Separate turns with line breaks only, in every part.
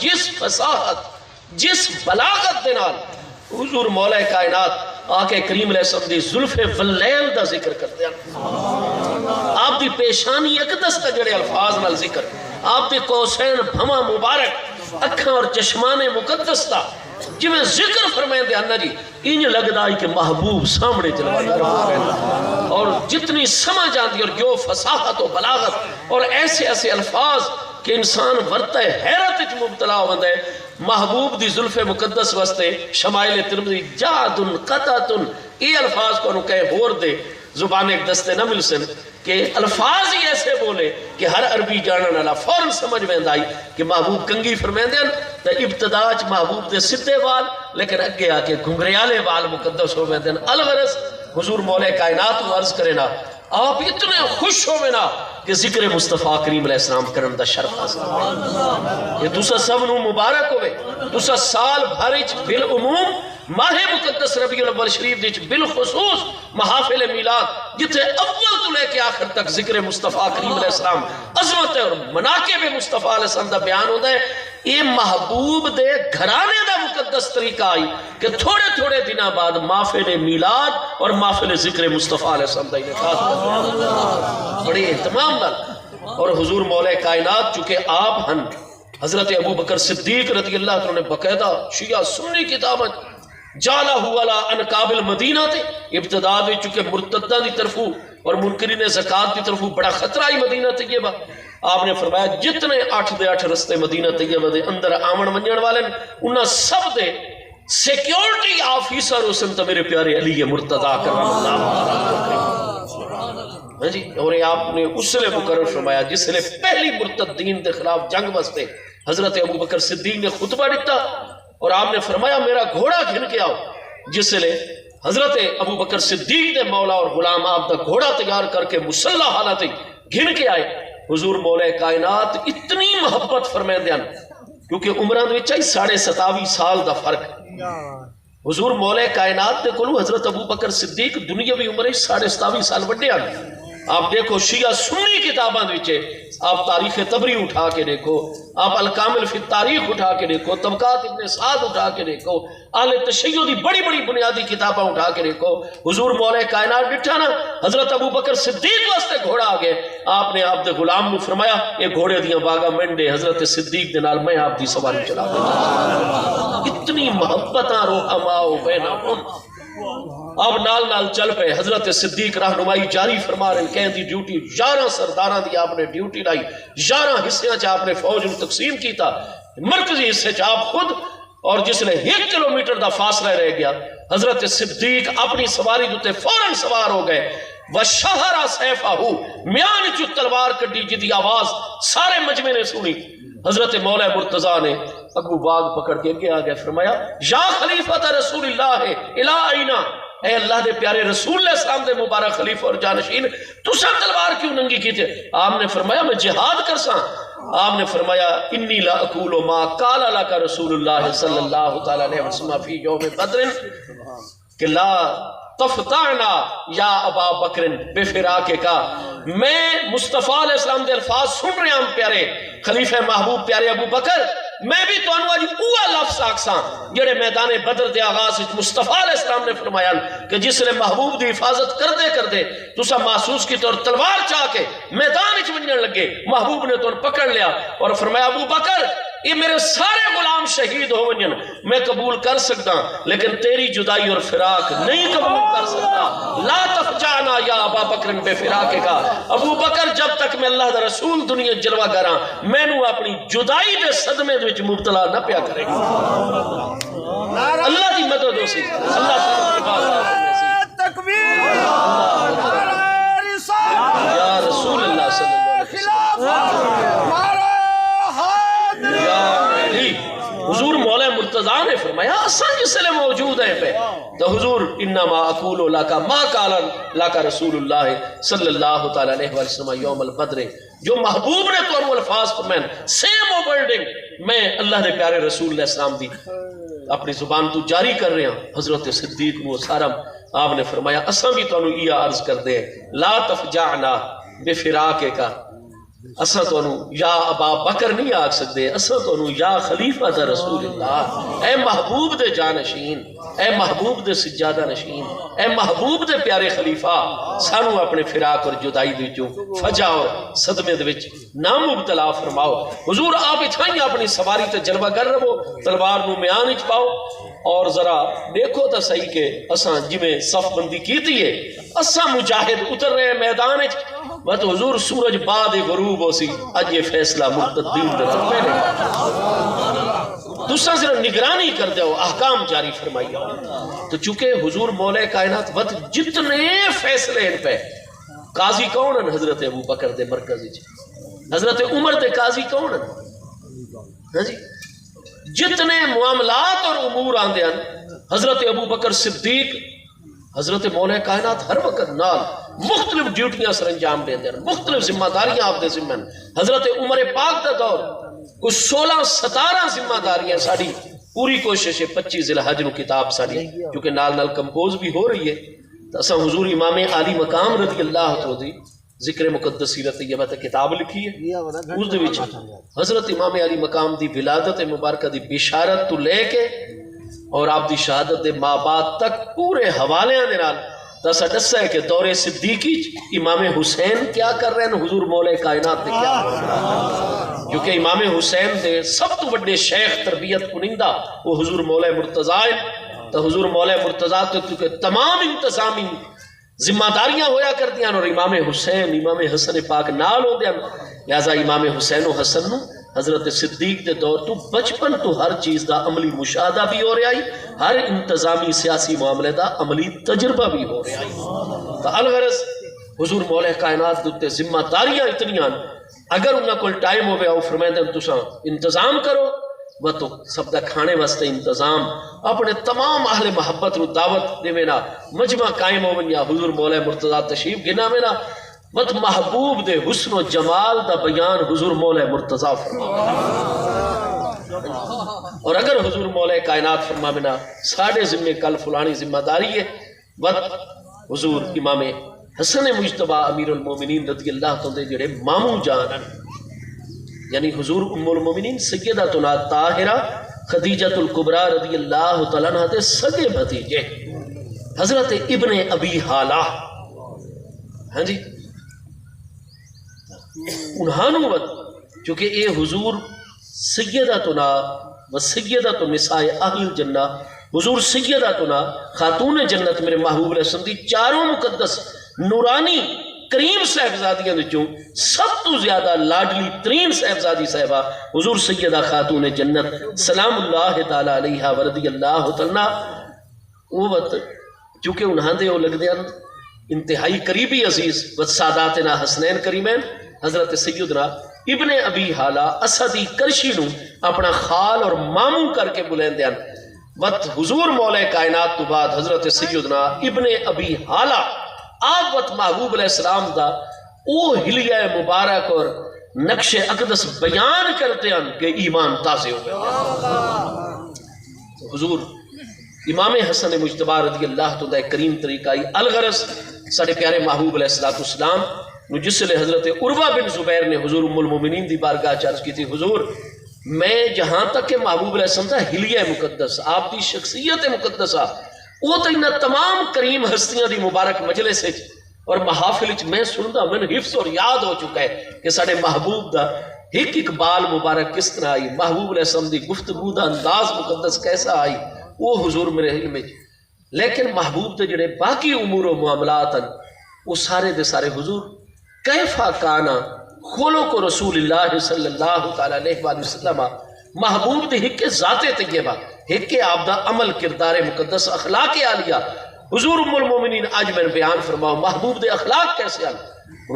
جس فصاحت جس بلاغت دے نال حضور مولا کائنات آقا کریم علیہ السلام دی زلف واللیل دا ذکر کرتے ہیں. آپ دی پیشانی اقدس دا جڑے الفاظ نال ذکر, آپ دی قوسین بھما مبارک اکھاں اور چشمان مقدس دا جی میں ذکر فرمائیں دے انہ جی انج لگدا ہے کہ محبوب سامنے جلوہ در رہا ہے. اور جتنی سمجھ آندی اور جو فصاحت و بلاغت اور ایسے ایسے الفاظ کہ انسان ورطہ حیرت اچ مبتلا ہوندہ ہے. محبوب دی ظلف مقدس واسطے شمائل ترمذی جادن قطعتن یہ الفاظ کو انہوں کہے ہور دے زبان ایک دستے نہ مل سن کہ الفاظ ہی ایسے بولے کہ ہر عربی جانن والا فوراً سمجھ میں آئی کہ محبوب کنگی فرمائیں دیں تو ابتداج محبوب دے سدھے وال لیکن اگے آ کے گھنگریالے وال مقدس ہو میں دیں. الغرض حضور مولا کائنات کو عرض کرے نا آپ اتنے خوش ہو میں نا کہ ذکر مصطفیٰ کریم علیہ السلام کرن دا شرف حاصل ہوئے. یہ دوسرا سب نو مبارک ہوئے. دوسرا سال بھرچ بالعموم ماہ مقدس ربیع الاول شریف دیچ بالخصوص محافل میلاد جتے اول تو لے کے آخر تک ذکر مصطفیٰ کریم علیہ السلام عظمت اور مناقب مصطفیٰ علیہ السلام دا بیان ہوتا ہے. یہ محبوب دے گھرانے دا مقدس طریقہ آئی کہ تھوڑے تھوڑے دنہ بعد محفل میلاد اور محفل ذکر مصطفیٰ علیہ السلام دا انعقاد بڑی اہتمام نال. اور حضور مولا کائنات چونکہ آپ ہن حضرت ابو بکر صدیق رضی اللہ عنہ نے باقاعدہ شیعہ سنی کتابت جالا ہوا لا انقاب المدینہ تے ابتدا دے چونکہ مرتدہ دی طرفو اور منکرین زکاة دی طرفو بڑا خطرہ ہی مدینہ طیبہ. آپ نے فرمایا جتنے 8 دے 8 رستے مدینہ طیبہ دے اندر آمن ونجن والے انہاں سب دے سیکیورٹی آفیسر حسن تو میرے پیارے علی مرتضیٰ کرم اللہ جی. اور آپ نے اس لئے مقرر فرمایا جس لئے پہلی مرتدین دے خلاف جنگ بستے حضرت ابو بکر صدیق نے خطبہ دیتا اور آپ نے فرمایا میرا گھوڑا گھن کے آؤ. جس لئے حضرت ابو بکر صدیق دے مولا اور غلام آپ دا گھوڑا تیار کر کے مسلح حالت گھن کے آئے. حضور مولا کائنات اتنی محبت فرمائے دیان کیونکہ عمران میں چاہی 27.5 سال دا فرق. حضور مولا کائنات دے کلو حضرت ابو بکر صدیق دنیا بھی عمرے 27.5 سال بڑھے آگئے. آپ دیکھو شیعہ سنی کتاباں دوچے آپ تاریخ تبری اٹھا کے دیکھو, آپ الکامل فی تاریخ اٹھا کے دیکھو, طبقات ابن سعد اٹھا کے دیکھو, اہل تشیع دی بڑی بڑی بنیادی کتاباں اٹھا کے دیکھو. حضور مولا کائنات بٹھا نا حضرت ابو بکر صدیق واسطے گھوڑا آگئے. آپ نے آپ دے غلام نے فرمایا یہ گھوڑے دیاں باغا منڈے حضرت صدیق دے نال میں آپ دی سواری چلا دے. اتنی محبتاں روحماؤ بینہم. آپ نال نال چل پہ حضرت صدیق رہنمائی جاری فرما رہے کہیں دی ڈیوٹی 11 سرداراں دی آپ نے ڈیوٹی لائی. 11 حصے چاہ آپ نے فوج میں تقسیم کی تھا. مرکزی حصے چاہ آپ خود اور جس نے 1 کلومیٹر دا فاصلہ رہ گیا حضرت صدیق اپنی سواری دوتے فوراں سوار ہو گئے. وَشَهَرَ سَيْفَهُ میان جو تلوار کٹی جدی آواز سارے مجمع نے سنی. حضرت مولا مرتضیٰ نے ابو باغ پکڑ کے آگے آگے فرمایا یا خلیفۃ رسول اللہ الہ اینا, اے اللہ دے پیارے رسول اللہ السلام دے مبارک خلیفہ اور جانشین تو سب تلوار کیوں ننگی کی تھے. آپ نے فرمایا میں جہاد کر ساں. آپ نے فرمایا انی لا اقول ما قال لك رسول اللہ صلی اللہ تعالی علیہ وسلم فی یوم بدر کہ لا تفتعنا یا ابا بکر بے فراق کا. میں مصطفیٰ علیہ السلام دے الفاظ سن رہے ہیں پیارے خلیفہ محبوب پیارے ابو بکر, میں بھی تو انواجی اوہ لفظ آکساں جڑے میدان بدر دے آغاز مصطفیٰ علیہ السلام نے فرمایا کہ جس نے محبوب دی حفاظت کر دے تو سا محسوس کی طور تلوار چاہ کے میدان اچ ونجن لگے. محبوب نے تو پکڑ لیا اور فرمایا ابو بکر یہ میرے سارے غلام شہید ہو ونجن میں قبول کر سکتا لیکن تیری جدائی اور فراق نہیں قبول کر سکتا. لا تفجعنا یا ابا بکر بے فراق کا. ابو بکر جب تک میں اللہ دا رسول دنیا جلوہ کراں میں نو اپنی جدائی دے صدمے وچ مبتلا نہ پیا کرے گا. اللہ دی مدد ہو سی. اللہ تکبیر یا رسول اللہ صلی اللہ علیہ وسلم. حضور مولا مرتضیٰ نے فرمایا اساں جس لئے موجود ہیں پہ تو حضور انما اقول لکا ما قال لکا رسول اللہ صلی اللہ تعالی علیہ وسلم یوم البدر. جو محبوب نے تو انو الفاظ فرمائن سیم او ورڈنگ میں اللہ نے پیارے رسول اللہ السلام دی اپنی زبان تو جاری کر رہے ہیں. حضرت صدیق و سارم آپ نے فرمایا اساں بھی تو انو یہ عرض کر دے لا تفجعنا بفراق کا اساں تانوں یا ابا بکر نہیں آکھ سکتے، اساں تانوں یا خلیفہ دا رسول اللہ، اے محبوب دے جانشین، اے محبوب دے سجادہ نشین، اے محبوب دے پیارے خلیفہ، سانو اپنے فراق اور جدائی دے وچوں فجا اور صدمے دے وچ نہ مبتلا فرماؤ۔ حضور آپ اتھائیں اپنی سواری تے جلوہ کر رہو، تلوار نو میان وچ پاؤ اور ذرا دیکھو تا صحیح کہ اساں جویں صف بندی کیتی ہے، اساں مجاہد اتر رہے میدان وچ، بس حضور سورج بعد غروب ہو سی، اج یہ فیصلہ مرتدین دے پہلے دوسرا صرف نگرانی کر دو، احکام جاری فرمائی۔ تو چونکہ حضور مولا کائنات وقت جتنے فیصلے ان پہ، قاضی کون ہیں؟ حضرت ابو بکر دے مرکزی جی، حضرت عمر دے قاضی کون ہیں؟ ہاں جی، جتنے معاملات اور امور آندے ہیں حضرت ابو بکر صدیق حضرت مولا کائنات ہر وقت نال مختلف ڈیوٹیاں سر انجام دے دیں، مختلف ذمہ داریاں آپ دے ذمہ ہیں۔ حضرت عمر پاک دا دور کچھ 16-17 ذمہ داریاں ساڑی، پوری کوشش ہے 25 ذی الحج نو کتاب ساڑی کیونکہ نال نال کمپوز بھی ہو رہی ہے، تو اساں حضور امام علی مقام رضی اللہ عنہ دی ذکر مقدس سیرت طیبہ تے کتاب لکھی ہے، اس دے وچ حضرت امام علی مقام دی ولادت مبارکہ دی بشارت تو لے کے اور آپ دی شہادت دے ماں بعد تک پورے حوالے دے نال تسا دسا ہے کہ دور صدیقی امام حسین کیا کر رہے ہیں، حضور مولا کائنات نے کیا کر رہے ہیں، کیونکہ امام حسین دے سب تو بڑے شیخ تربیت کنندہ وہ حضور مولا مرتضیٰ ہے، تو حضور مولا مرتضیٰ تو کیونکہ تمام انتظامی ذمہ داریاں ہویا کر دیا اور امام حسین امام حسن پاک نال ہو دیا، لہذا امام حسین و حسن نو حضرت صدیق دے دور تو بچپن تو ہر چیز دا عملی مشاہدہ بھی ہو رہا ہے، ہر انتظامی سیاسی معاملے دا عملی تجربہ بھی ہو رہا ہے۔ تو الغرض حضور مولا کائنات دے ذمہ داریاں اتنی ہیں، اگر انہاں کول ٹائم ہوئے آؤ فرمائے تساں انتظام کرو، وہ تو سب دا کھانے واسطے انتظام، اپنے تمام اہل محبت رو دعوت دے مینا مجمع قائم ہو یا حضور مولا مرتضیٰ تشریف گنا مینا مت محبوب دے حسن و جمال دا بیان حضور مولا مرتضیٰ فرما، اور اگر حضور مولا کائنات فرما بنا ساڑھے ذمہ کل فلانی ذمہ داری ہے، وقت حضور امام حسن مجتبہ امیر المومنین رضی اللہ تعالیٰ جڑے مامو جان یعنی حضور ام المومنین سیدتنا طاہرہ خدیجۃ الکبریٰ رضی اللہ تعالیٰ عنہ دے سگے بھتیجے حضرت ابن ابی حالہ، ہاں جی انہانو وقت چونکہ اے حضور سیدتنا و سیدت نساء اہل الجنہ، حضور سیدتنا خاتون جنت میرے محبوب علیہ السلام دی چاروں مقدس نورانی کریم صاحبزادیاں وچوں سب تو زیادہ لاڈلی ترین صاحبزادی صاحبہ حضور سیدہ خاتون جنت سلام اللہ تعالیٰ علیہ ورضی اللہ تعالیٰ، وہ وقت چونکہ انہاں دے وہ لگ دیا انتہائی قریبی عزیز و ساداتنا حسنین کریمین حضرت سیدنا ابن ابی حالہ اسدی کرشی نو اپنا خال اور ماموں کر کے بلین دیان، وقت حضور مولا کائنات تو بعد حضرت سیدنا ابن ابی حالہ آپ وقت محبوب علیہ السلام دا او حلیہ مبارک اور نقش اقدس بیان کرتے ہیں کہ ایمان تازے ہو گئے۔ حضور امام حسن مجتبہ رضی اللہ تعالیٰ کریم طریقہ الغرض سارے پیارے محبوب علیہ السلام جس لئے حضرت عروہ بن زبیر نے حضور ام المومنین دی بارگاہ چارج کی تھی، حضور میں جہاں تک کہ محبوب علیہ السلام تھا حلیہ مقدس آپ دی شخصیت مقدسہ وہ تو انہا تمام کریم ہستیاں دی مبارک مجلس ہے اور محافل میں سندا میں حفظ اور یاد ہو چکا ہے کہ سارے محبوب دا ایک اقبال مبارک کس طرح آئی، محبوب علیہ السلام دی گفتگو دا انداز مقدس کیسا آئی، وہ حضور میرے علم میں، لیکن محبوب دے جڑے باقی امور و معاملات ہیں وہ سارے دے سارے حضور کیفا کانا خلق رسول اللہ صلی اللہ علیہ وآلہ وسلم محبوب دے ہک ذات طیبہ ہک آپ دا عمل کردار مقدس اخلاق عالیہ حضور ام المومنین آج میں بیان فرماؤ محبوب دے اخلاق کیسے آل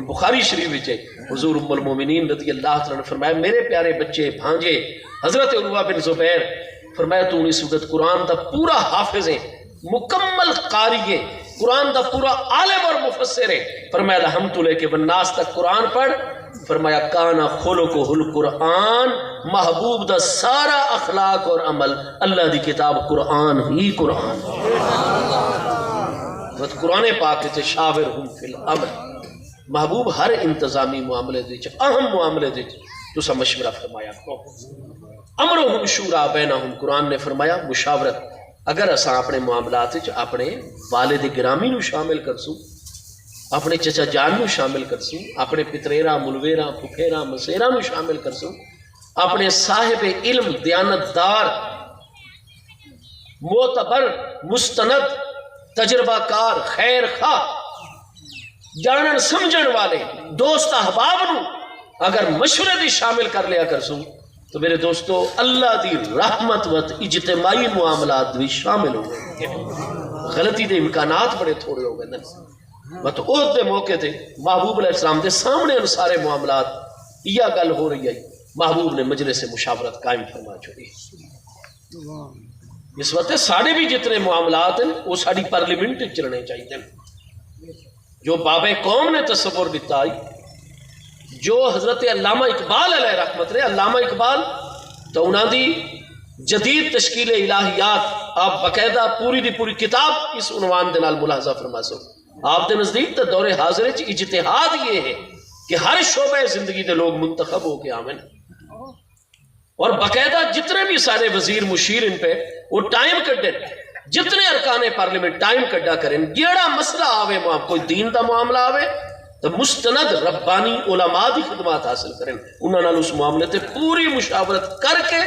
بخاری شریف وچے حضور ام المومنین رضی اللہ عنہ نے فرمایا میرے پیارے بچے بھانجے حضرت عروہ بن زبیر فرمایا تو اس وقت قرآن دا پورا حافظ ہے مکمل قاری ہے قرآن دا پورا عالم اور مفسر ہے، فرمایا الحمد لے کے والناس تک قرآن پڑھ، فرمایا کانا خلقہ القرآن محبوب دا سارا اخلاق اور عمل اللہ دی کتاب قرآن ہی قرآن قرآن پاک سے شاورہم فی الامر محبوب ہر انتظامی معاملے دے اہم معاملے دے تسا مشورہ فرمایا کرو. امرہم شورا بینہم، قرآن نے فرمایا مشاورت. اگر اساں اپنے معاملات اپنے والد گرامی نو شامل کرسوں، اپنے چچا جان نو شامل کرسوں، اپنے پتریرا ملویرا پھپھیرا مسیرا نو شامل کرسوں، اپنے صاحب علم دیانتدار معتبر مستند تجربہ کار خیر خواہ جانن سمجھن والے دوست احباب نو اگر مشورے دی شامل کر لیا کرسوں تو میرے دوستو اللہ دی رحمت وت اجتماعی معاملات بھی شامل ہو گئے. غلطی دے امکانات بڑے تھوڑے ہو گئے. مت عہد دے موقع تے محبوب علیہ السلام دے سامنے ان سارے معاملات یہ گل ہو رہی ہے، محبوب نے مجلس مشاورت قائم فرما چھوڑی. اس وقت سارے بھی جتنے معاملات ہیں وہ ساری پارلیمنٹ چلنے چاہیے. جو باب قوم نے تصور دیتا ہے، جو حضرت علامہ اقبال علیہ رحمت نے، علامہ اقبال تو انہاں دی جدید تشکیل الہیات آپ باقاعدہ پوری دی پوری کتاب اس عنوان دے نال ملاحظہ فرما سو. آپ دے نزدیک تو دور حاضر وچ اجتہاد یہ ہے کہ ہر شعبہ زندگی دے لوگ منتخب ہو کے آمن، اور باقاعدہ جتنے بھی سارے وزیر مشیر ان پہ وہ ٹائم کڈے، جتنے ارکان پارلیمنٹ ٹائم کڈا کریں، جیڑا مسئلہ آوے کوئی دین دا معاملہ آوے تو مستند ربانی علماء دی خدمات حاصل کریں، انہاں نال اس معاملے تے پوری مشاورت کر کے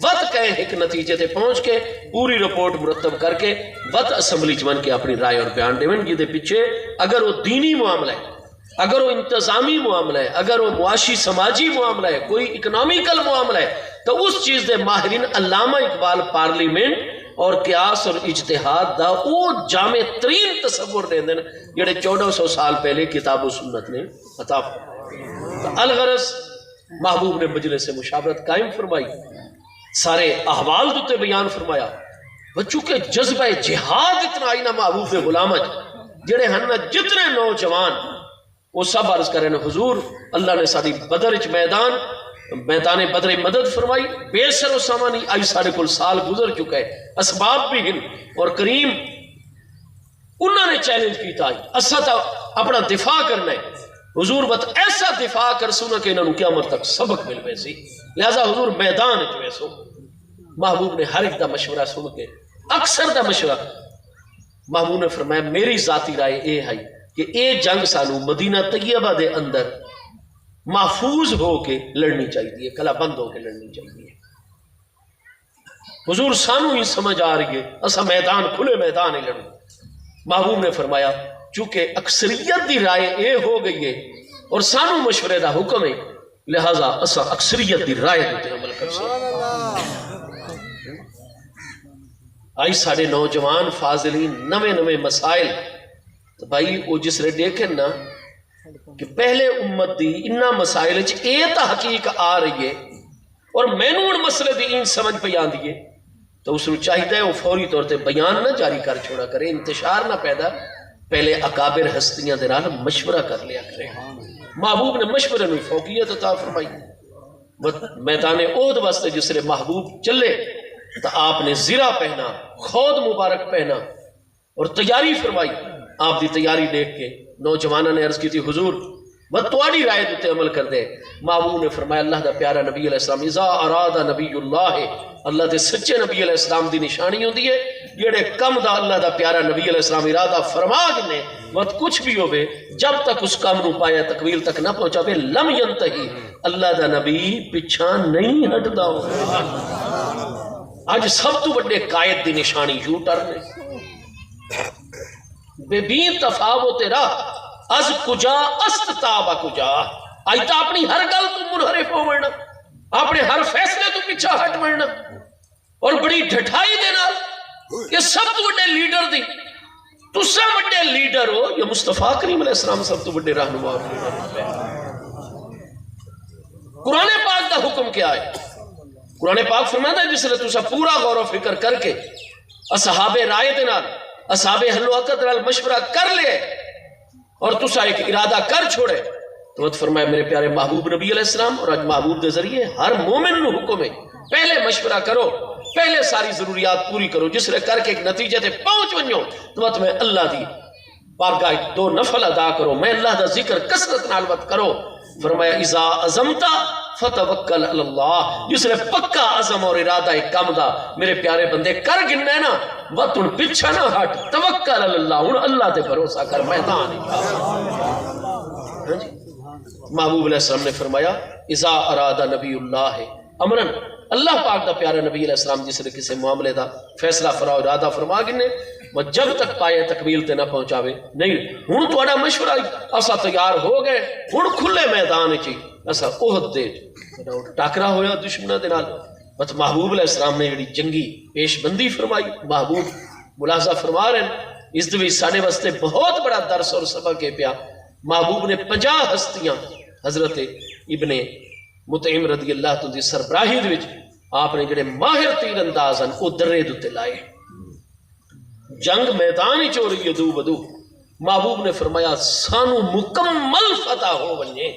وقت کہیں ایک نتیجے تے پہنچ کے پوری رپورٹ مرتب کر کے وقت اسمبلی چمن کے اپنی رائے اور بیان دیون. جی دے پیچھے اگر وہ دینی معاملہ ہے، اگر وہ انتظامی معاملہ ہے، اگر وہ معاشی سماجی معاملہ ہے، کوئی اکنامیکل معاملہ ہے، تو اس چیز دے ماہرین علامہ اقبال پارلیمنٹ اور قیاس اور اجتہاد دا وہ جامع ترین تصور دے دیں جڑے 1400 سال پہلے کتاب و سنت نے عطا فرمایا. الغرض محبوب نے مجلس سے مشاورت قائم فرمائی، سارے احوال دوتے بیان فرمایا. بچوں کے جذبہ جہاد اتنا آئی نا محبوب غلامت جڑے ہن جتنے نوجوان وہ سب عرض کریں حضور اللہ نے ساری بدر میدان بدر مدد فرمائی. بے سر و سامانی آئی سارے کل سال گزر چکا ہے، اسباب بھی ہیں، اور کریم انہوں نے چیلنج کیتا ہے اسا تا اپنا دفاع کرنا ہے. حضور بت ایسا دفاع کر سونا کہ انہوں نے قیامت تک سبق مل ویسی، لہذا حضور میدان جو ایسو. محبوب نے ہر ایک دا مشورہ سن کے اکثر دا مشورہ محبوب نے فرمایا میری ذاتی رائے اے ہے کہ اے جنگ سانو مدینہ طیبہ دے اندر محفوظ ہو کے لڑنی چاہیے، کلا بند ہو کے لڑنی چاہیے. حضور سانو ہی سمجھ آ رہی ہے اسا میدان کھلے میدان ہی لڑوں. محبوب نے فرمایا چونکہ اکثریت دی رائے اے ہو گئی ہے اور سانو مشورے دا حکم ہے، لہذا اسا اکثریت دی رائے تے عمل کر سکتے. آئی سارے نوجوان فاضلین نوے مسائل تو بھائی وہ جس نے دیکھیں نا کہ پہلے امت دی انہا مسائل اے تحقیق آ رہی ہے اور مینوں ان مسئلے دی ان سمجھ پہ آن دیئے تو اس نے چاہیے وہ فوری طور تے بیان نہ جاری کر چھوڑا کرے، انتشار نہ پیدا، پہلے اکابر ہستیاں دے نال مشورہ کر لیا کرے. محبوب نے مشورے میں فوقیت عطا فرمائی. میدان احد واسطے جس نے محبوب چلے تو آپ نے زرہ پہنا، خود مبارک پہنا اور تیاری فرمائی. آپ دی تیاری دیکھ کے نوجوانوں نے عرض کی تھی حضور توڑی رائے دیتے عمل کر دے. محبوب نے فرمایا اللہ دا پیارا نبی علیہ السلام اذا اراد نبی اللہ دے سچے نبی علیہ السلام دی نشانی ہوندی ہے جڑے کم دا اللہ دا پیارا نبی علیہ السلام ارادہ فرما گنے مت کچھ بھی ہوئے جب تک اس کام نو پایا تکمیل تک نہ پہنچا بے لم ینتہی اللہ دا نبی پیچھا نہیں ہٹ دا ہو. آج سب تو بڑے قائد دی نشانی یو ٹرن ہے. بے بین تفاوت راہ از کجا است تابا کجا. آئی تا اپنی ہر گل تو منحرف ہو مرنا، اپنے ہر فیصلے تو پیچھا ہٹ مرنا، اور بڑی ڈھٹائی دینا. یہ سب تو بڑے لیڈر دی تو سب بڑے لیڈر ہو. یہ مصطفیٰ کریم علیہ السلام سب تو بڑے رہنما. قرآن پاک دا حکم کیا ہے؟ قرآن پاک فرماتا ہے جس نے تو سب پورا غور و فکر کر کے اصحاب رائے دینا اصحاب حل و عقد نال مشورہ کر لے اور تسا ایک ارادہ کر چھوڑے تو فرمایا میرے پیارے محبوب نبی علیہ السلام اور آج محبوب دے ذریعے ہر مومن نو حکم ہے پہلے مشورہ کرو، پہلے ساری ضروریات پوری کرو، جس نے کر کے ایک نتیجے تے پہنچ ونجو تو تمہیں اللہ دی بارگاہ 2 نفل ادا کرو، میں اللہ دا ذکر کثرت نال وت کرو۔ فرمایا اذا عزمتا فتوکل علی اللہ، جس نے پکا عزم اور ارادہ ایک کام دا میرے پیارے بندے کر گننے نا، وقت ان پیچھا نہ ہٹ، توکل علی اللہ، ان اللہ تے بھروسہ کر، میدان محبوب علیہ السلام نے فرمایا اذا اراد نبی اللہ امرن، اللہ پاک دا پیارا نبی علیہ السلام جس نے کسی معاملے دا فیصلہ فرما ارادہ فرما گنے، وہ جب تک پائے تکمیل تے نہ پہنچاوے نہیں۔ ہن تہاڈا مشورہ اسا تیار ہو گئے، ہن کھلے میدان چ اسا احد دے ٹاکرا ہویا دشمناں دے نال، بس محبوب علیہ السلام نے جڑی جنگی پیش بندی فرمائی، محبوب ملاحظہ فرما رہے ہیں اس دے ساڈے واسطے بہت بڑا درس اور سبق ہے پیا۔ محبوب نے 50 ہستیاں حضرت ابن مطعم رضی اللہ عنہ دی سربراہی دے وچ آپ نے جڑے ماہر تیر انداز ہیں وہ درے دے لائے، جنگ میدان ہی چو رہی ہے دو بدو۔ محبوب نے فرمایا سانو مکمل فتح ہو ونجے،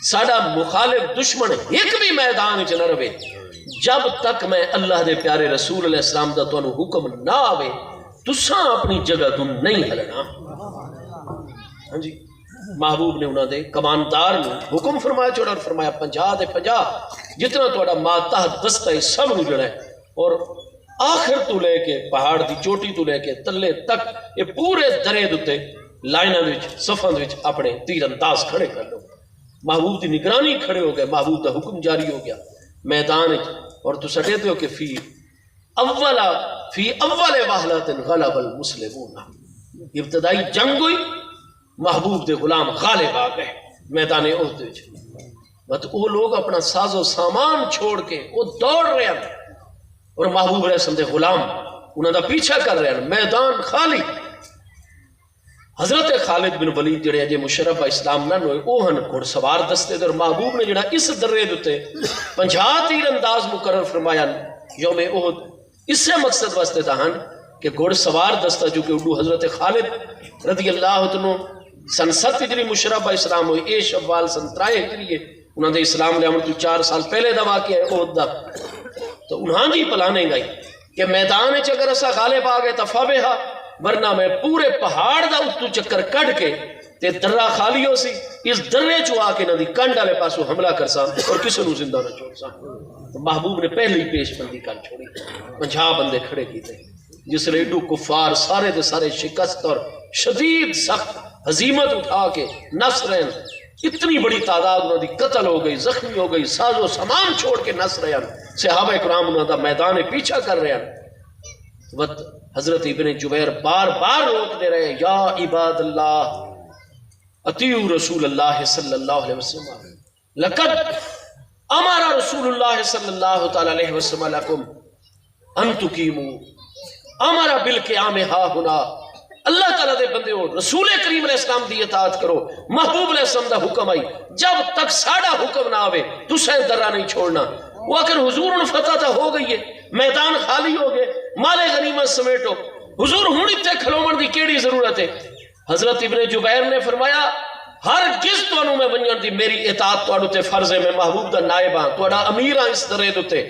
ساڈا مخالف دشمن ایک بھی میدان چ نہ رہے جب تک میں اللہ دے پیارے رسول علیہ السلام دا تانوں حکم نہ آوے تساں اپنی جگہ تو نہیں ہلنا۔ ہاں جی، محبوب نے انہوں نے کماندار نے حکم فرمایا چھوڑا اور فرمایا 50 دے 50 جتنا تہاڈا ماتحت دستہ ہے سب نو جڑا ہے، اور آخر تو لے کے پہاڑ دی چوٹی تو لے کے تلے تک یہ پورے درے دتے لائناں وچ صفاں وچ اپنے تیر انداز کھڑے کر لو۔ محبوب دی نگرانی کھڑے ہو گئے، محبوب دا حکم جاری ہو گیا میدان وچ، اور تو سٹے ہو کہ فی اول وہلۃ غلب المسلمون، ابتدائی جنگ ہوئی، محبوب دے غلام غالب آ گئے میدان احد وچ، بس وہ لوگ اپنا ساز و سامان چھوڑ کے وہ دوڑ رہے ہیں اور محبوب علیہ السلام دے غلام انہوں دا پیچھا کر رہے ہیں، میدان خالی۔ حضرت خالد بن ولید جڑے اجے مشرف اسلام نہ ہوئے وہ ہن گھڑ سوار دستے دے، اور محبوب نے جڑا اس درے دے 50 تیر انداز مقرر فرمایا یوم احد، اس سے مقصد واسطے تھا ہن کہ گھڑ سوار دستہ جو کہ اڈو حضرت خالد رضی اللہ عنہ سن 7 ہجری مشرف اسلام ہوئی، اے شوال سن 3 ہجری انہوں نے اسلام لے عمر تو 4 سال پہلے دا واقعہ ہے احد دا، تو انہاں دی پلانے گئی کہ میدان وچ اگر اسا غالب آ گئے تو فابہا، ورنہ میں پورے پہاڑ دا اتو چکر کٹ کے تے درہ خالی ہو سی، اس درے چو آ کے نہ دی کنڈ والے پاسو حملہ کر سا اور کسی نو زندہ نہ چھوڑ سا۔ تو محبوب نے پہلی پیش بندی کر چھوڑی، 50 بندے کھڑے کیتے، جس نے ایڈو کفار سارے دے سارے شکست اور شدید سخت ہزیمت اٹھا کے نس رہے ہیں، اتنی بڑی تعداد انہوں دی قتل ہو گئی، زخمی ہو گئی، ساز و سامان چھوڑ کے نس رہے ہیں، صحابہ کرام انہوں دا میدان پیچھا کر رہے ہیں۔ وقت حضرت ابن جبیر بار بار روک دے رہے، یا عباد اللہ اطیعوا رسول اللہ صلی اللہ علیہ وسلم، لقد امر رسول اللہ صلی اللہ تعالی علیہ وسلم لکم ان تقیموا امر بالقیام ہا ہنا، اللہ تعالیٰ دے بندے ہو رسول کریم علیہ السلام دی اطاعت کرو، محبوب علیہ السلام دا حکم آئی جب تک ساڑا حکم نہ آوے تو سین درہ نہیں چھوڑنا۔ وہ اگر حضور ان فتح تا ہو گئی ہے، میدان خالی ہو گئے، مال غنیمت سمیٹو، حضور ہون اتنے کھلومن دی کیڑی ضرورت ہے؟ حضرت ابن جبیر نے فرمایا ہرگز تانوں میں ونجن دی میری اطاعت تواڈے تے فرض ہے، میں محبوب دا نائب ہاں، تواڈا امیر ہاں، اس درے تے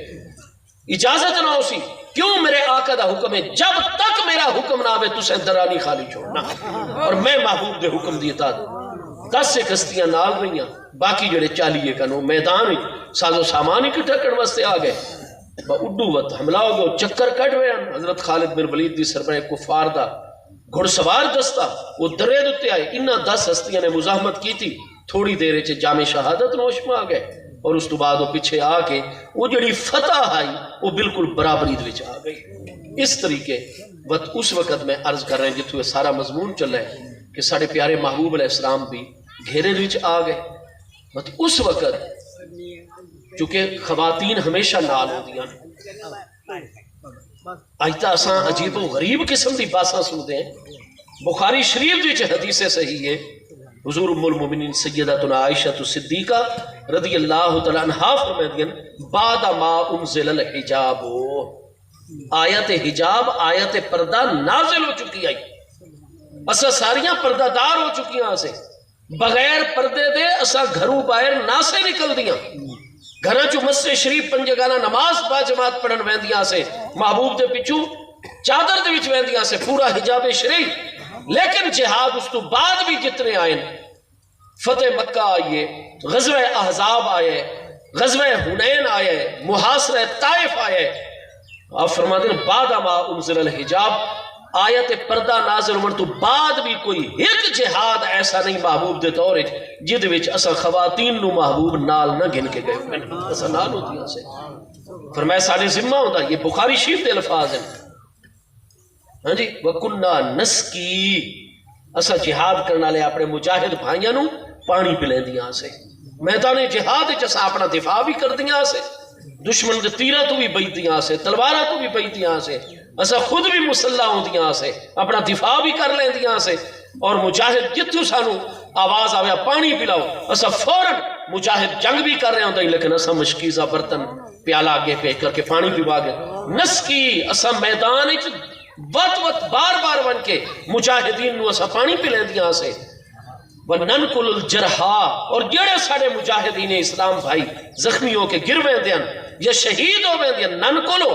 اجازت نہ ہوسی، کیوں میرے آقا دا حکم ہے جب تک میرا حکم نہ آوے تسے درہ نہیں خالی چھوڑنا، اور میں محبوب دے حکم دی اطاعت 10 کشتیاں نال رہیاں، باقی جڑے 40 کنو میدان ساز و سامان اکٹھا کرنے واسطے آ گئے، اڈو وقت حملہ ہو گیا، چکر کٹ رہے ہیں۔ حضرت خالد بن ولید دی سربراہ کفار دا گھڑ سوار دستا وہ درے دتے آئے، انہاں 10 ہستیاں نے مزاحمت کی تھی، تھوڑی دیر چ جامع شہادت نوش میں آ گئے، اور اس تو بعد وہ پیچھے آ کے وہ جڑی فتح آئی وہ بالکل برابری دے وچ آ گئی۔ اس طریقے وقت اس وقت میں عرض کر رہے ہیں جتھوں سارا مضمون چل رہا ہے کہ سارے پیارے محبوب علیہ السلام بھی گھیرے وچ آ گئے۔ وقت اس وقت چونکہ خواتین ہمیشہ نال ہوندیاں، آج تا اساں عجیب و غریب قسم دی باتاں سنتے ہیں۔ بخاری شریف وچ حدیث صحیح ہے، حضور ام المومنین سیدتنا عائشہ صدیقہ رضی اللہ تعالی عنہا فرماتی ہیں بعد ما انزل الحجاب، آیت حجاب آیت پردہ نازل ہو چکی آئی، اسا ساریاں پردہ دار ہو چکیاں، سے بغیر پردے دے اسا گھروں باہر نہ سے نکل دیاں، گھراں چو مسجد شریف پنجگانہ نماز با جماعت پڑھن ویندیاں سے، محبوب دے پچھو چادر دے وچ ویندیاں سے، پورا حجاب شریف لیکن جہاد اس تو بعد بھی جتنے آئے، فتح مکہ آئیے، غزوہ احزاب آئے، غزوہ حنین آئے، محاصرہ طائف آئے، آپ فرماتے ہیں بعد ما انزل الحجاب، آیت پردہ نازل ہونے تو بعد بھی کوئی ایک جہاد ایسا نہیں محبوب دے طور جد وچ اسا خواتین نو محبوب نال نہ گن کے گئے، اسا نال ہوتی سے فرمایا سارے ذمہ ہوتا، یہ بخاری شریف دے الفاظ ہیں، ہاں جی، وَكُنَّا نَسْقِي، اسا جہاد کرنا لے اپنے مجاہد بھائیاں نو پانی پلیں دیاں سے، میدان جہاد اسا اپنا دفاع بھی کر دیاں سے، دشمن دے تیرہ تو بھی بیتیاں سے، تلوارہ تو بھی بیتیاں سے، اسا خود بھی مسلح ہوں دیاں سے، اپنا دفاع بھی کر لیں دیاں سے، اور مجاہد جتو سانو آواز آویا پانی پلاؤ، اسا فوراً مجاہد جنگ بھی کر رہے ہوتا، لیکن اسا مشکیزہ برتن پیالہ آگے پیش کر کے پانی پیوا گئے، نسکی اسا میدان وقت بار بار بن کے مجاہدین نو اسا پانی پلیں دیاں سے، وَنَنْقُلُ الْجَرْحَا، اور جڑے سارے مجاہدین اسلام بھائی زخمی ہو کے گرویں دیاں یا شہید ہو دیاں، ننقلو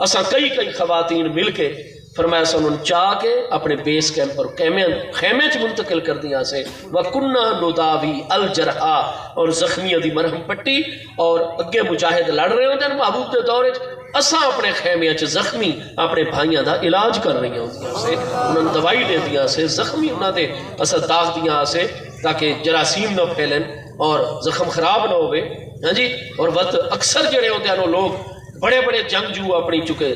اساں کئی خواتین مل کے فرمایا سنن چاہ کے اپنے بیس کیمپ پر خیمے چ منتقل کر دیاں سے، وَكُنَّا نُدَاوِي الْجَرْحَا، اور زخمیہ دی مرہم پٹی، اور اگے مجاہد لڑ رہے ہوتے ہیں محبوب دے دورے اساں اپنے خیمے چ زخمی اپنے بھائیاں دا علاج کر رہی ہوندیاں سے، انہوں دوائی دے دیاں سے، زخمی انہوں دے اساں داغ دیاں سے تاکہ جراثیم نہ پھیلن اور زخم خراب نہ ہوئے، ہاں جی، اور وقت اکثر جڑے ہوتے ہیں لوگ بڑے بڑے جنگجو اپنی چکے،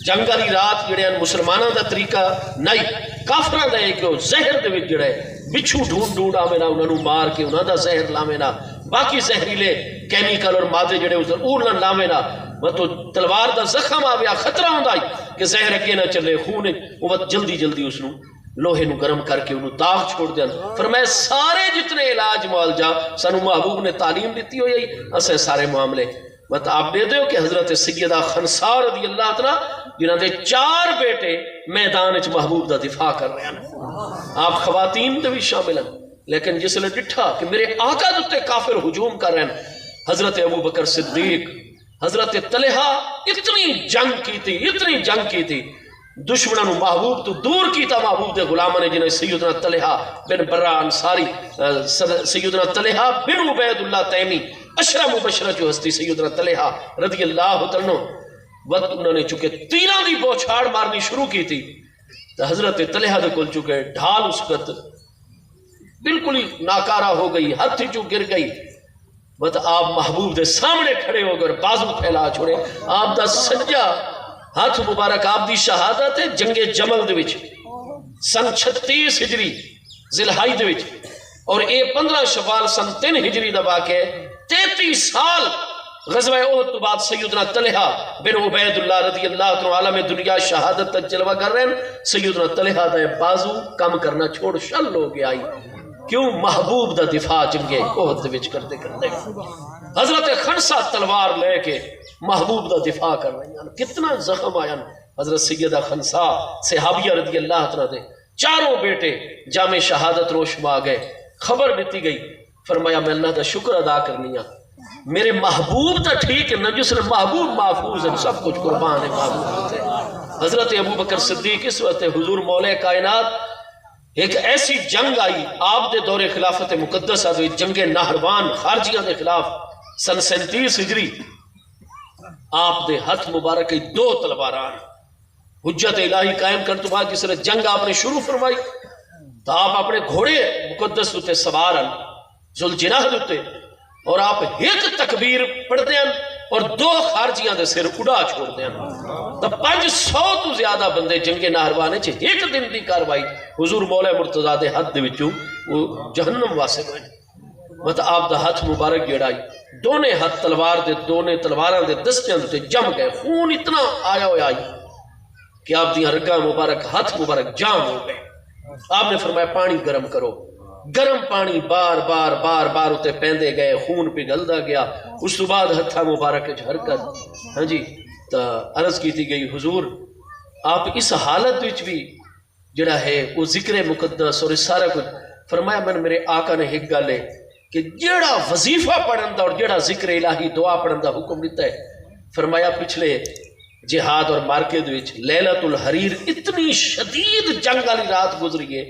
جنگ والی رات جڑے ہیں مسلمانوں دا طریقہ نہیں، کافراں دا ہے کہ زہر دے وچ جڑے بچھو ڈھونڈ آوے نا انہوں مار کے انہوں دا زہر لاوے نا، باقی زہریلے کیمیکل اور مادے جڑے اوہ لاوے نا، تو تلوار دا زخم آویا خطرہ ہوندا ہے کہ زہر اگے نہ چلے، خون وہ جلدی اس نو لوہے نو گرم کر کے انہوں داغ چھوڑ دیا، فرمائے سارے جتنے علاج معالجہ سانو محبوب نے تعلیم دیتی ہو، یہی اسے سارے معاملے بت آپ دے دو کہ حضرت سیدہ خنسا رضی اللہ عنہ جنہاں دے 4 بیٹے میدان وچ محبوب دا دفاع کر رہے ہیں، آپ خواتین دے بھی شامل ہیں، لیکن جس نے ڈٹھا کہ میرے آقا دے کافر ہجوم کر رہے ہیں، حضرت ابو بکر صدیق، حضرت طلحہ اتنی جنگ کی تھی دشمنوں محبوب تو دور کیتا، محبوب دے غلامہ نے جنہیں سیدنا طلحہ بن برہ انصاری، سیدنا طلحہ بن عبید اللہ تیمی، اشرہ مبشرہ جو ہستی سیدنا طلحہ رضی اللہ عنہ، وقت انہوں نے چکے تیروں دی بوچھاڑ مارنی شروع کی تھی، تو حضرت طلحہ دے کل چکے ڈھال اس وقت بالکل ہی ناکارہ ہو گئی، ہاتھ چو گر گئی، بت آپ محبوب دے سامنے کھڑے ہو کر بازو پھیلا چھوڑے، آپ دا سجا ہاتھ مبارک آپ دی شہادت ہے جنگ جمل دے وچ سن 36 ہجری ذی الحجہ دے وچ، اور اے 15 شوال سن 3 ہجری دا واقعہ 33 سال غزوہ احد تو بعد سیدنا طلحہ بن عبید اللہ رضی اللہ عنہ عالم دنیا شہادت تک جلوہ کر رہے ہیں، سیدنا طلحہ دا بازو کم کرنا چھوڑ شل ہو گیا، کیوں؟ محبوب دا دفاع جنگے احد دے وچ کرتے حضرت خنسا تلوار لے کے محبوب دا دفاع کر رہے ہیں، کتنا زخم آیا، حضرت سیدہ خنسا صحابیہ رضی اللہ عنہ دے 4 بیٹے جامع شہادت روش میں آ گئے، خبر دیتی گئی، فرمایا میں اللہ دا شکر ادا کرنی ہاں، میرے محبوب تا ٹھیک ہے، نہ جس نے محبوب محفوظ ہے، سب کچھ قربان ہے محبوب سے۔ حضرت ابو بکر صدیق اس وقت حضور مولا کائنات ایک ایسی جنگ آئی آپ دے دور خلافت مقدسہ دے جنگ نہروان خارجیاں دے خلاف سن 37 ہجری، آپ دے ہاتھ مبارک 2 تلواران حجت الہی قائم کر تو بعد جس نے جنگ آپ نے شروع فرمائی، تو آپ اپنے گھوڑے مقدس ہوتے سوارن ذوالجناح ہوتے، اور آپ ایک تکبیر پڑھتے ہیں اور 2 خارجیاں دے سر اڑا چھوڑ دیں، تو 500 تو زیادہ بندے جنگ نہروانے چھے ایک دن دی کاروائی حضور مولا مرتضیٰ دے حد دے وچوں وہ جہنم واسے ہوئے، مت آپ دا ہاتھ مبارک جڑائی، دونے ہاتھ تلوار دے دونے تلواراں دے دستیاں دے جم گئے، خون اتنا آیا ہویا آئی کہ آپ دیاں رگاں مبارک ہاتھ مبارک جام ہو گئے، آپ نے فرمایا پانی گرم کرو، گرم پانی بار بار اتے پیندے گئے، خون پگھلدا گیا، اس تو بعد ہتھا مبارک حرکت، ہاں جی، تو عرض کی تھی گئی حضور آپ اس حالت وچ بھی جڑا ہے وہ ذکر مقدس اور اس سارا کچھ، فرمایا میں میرے آقا نے ایک گل ہے کہ جڑا وظیفہ پڑھن دا اور جڑا ذکر الہی دعا پڑھن دا حکم دیتا ہے، فرمایا پچھلے جہاد اور مارکے دے وچ لیلۃ الحریر اتنی شدید جنگ والی رات گزری ہے،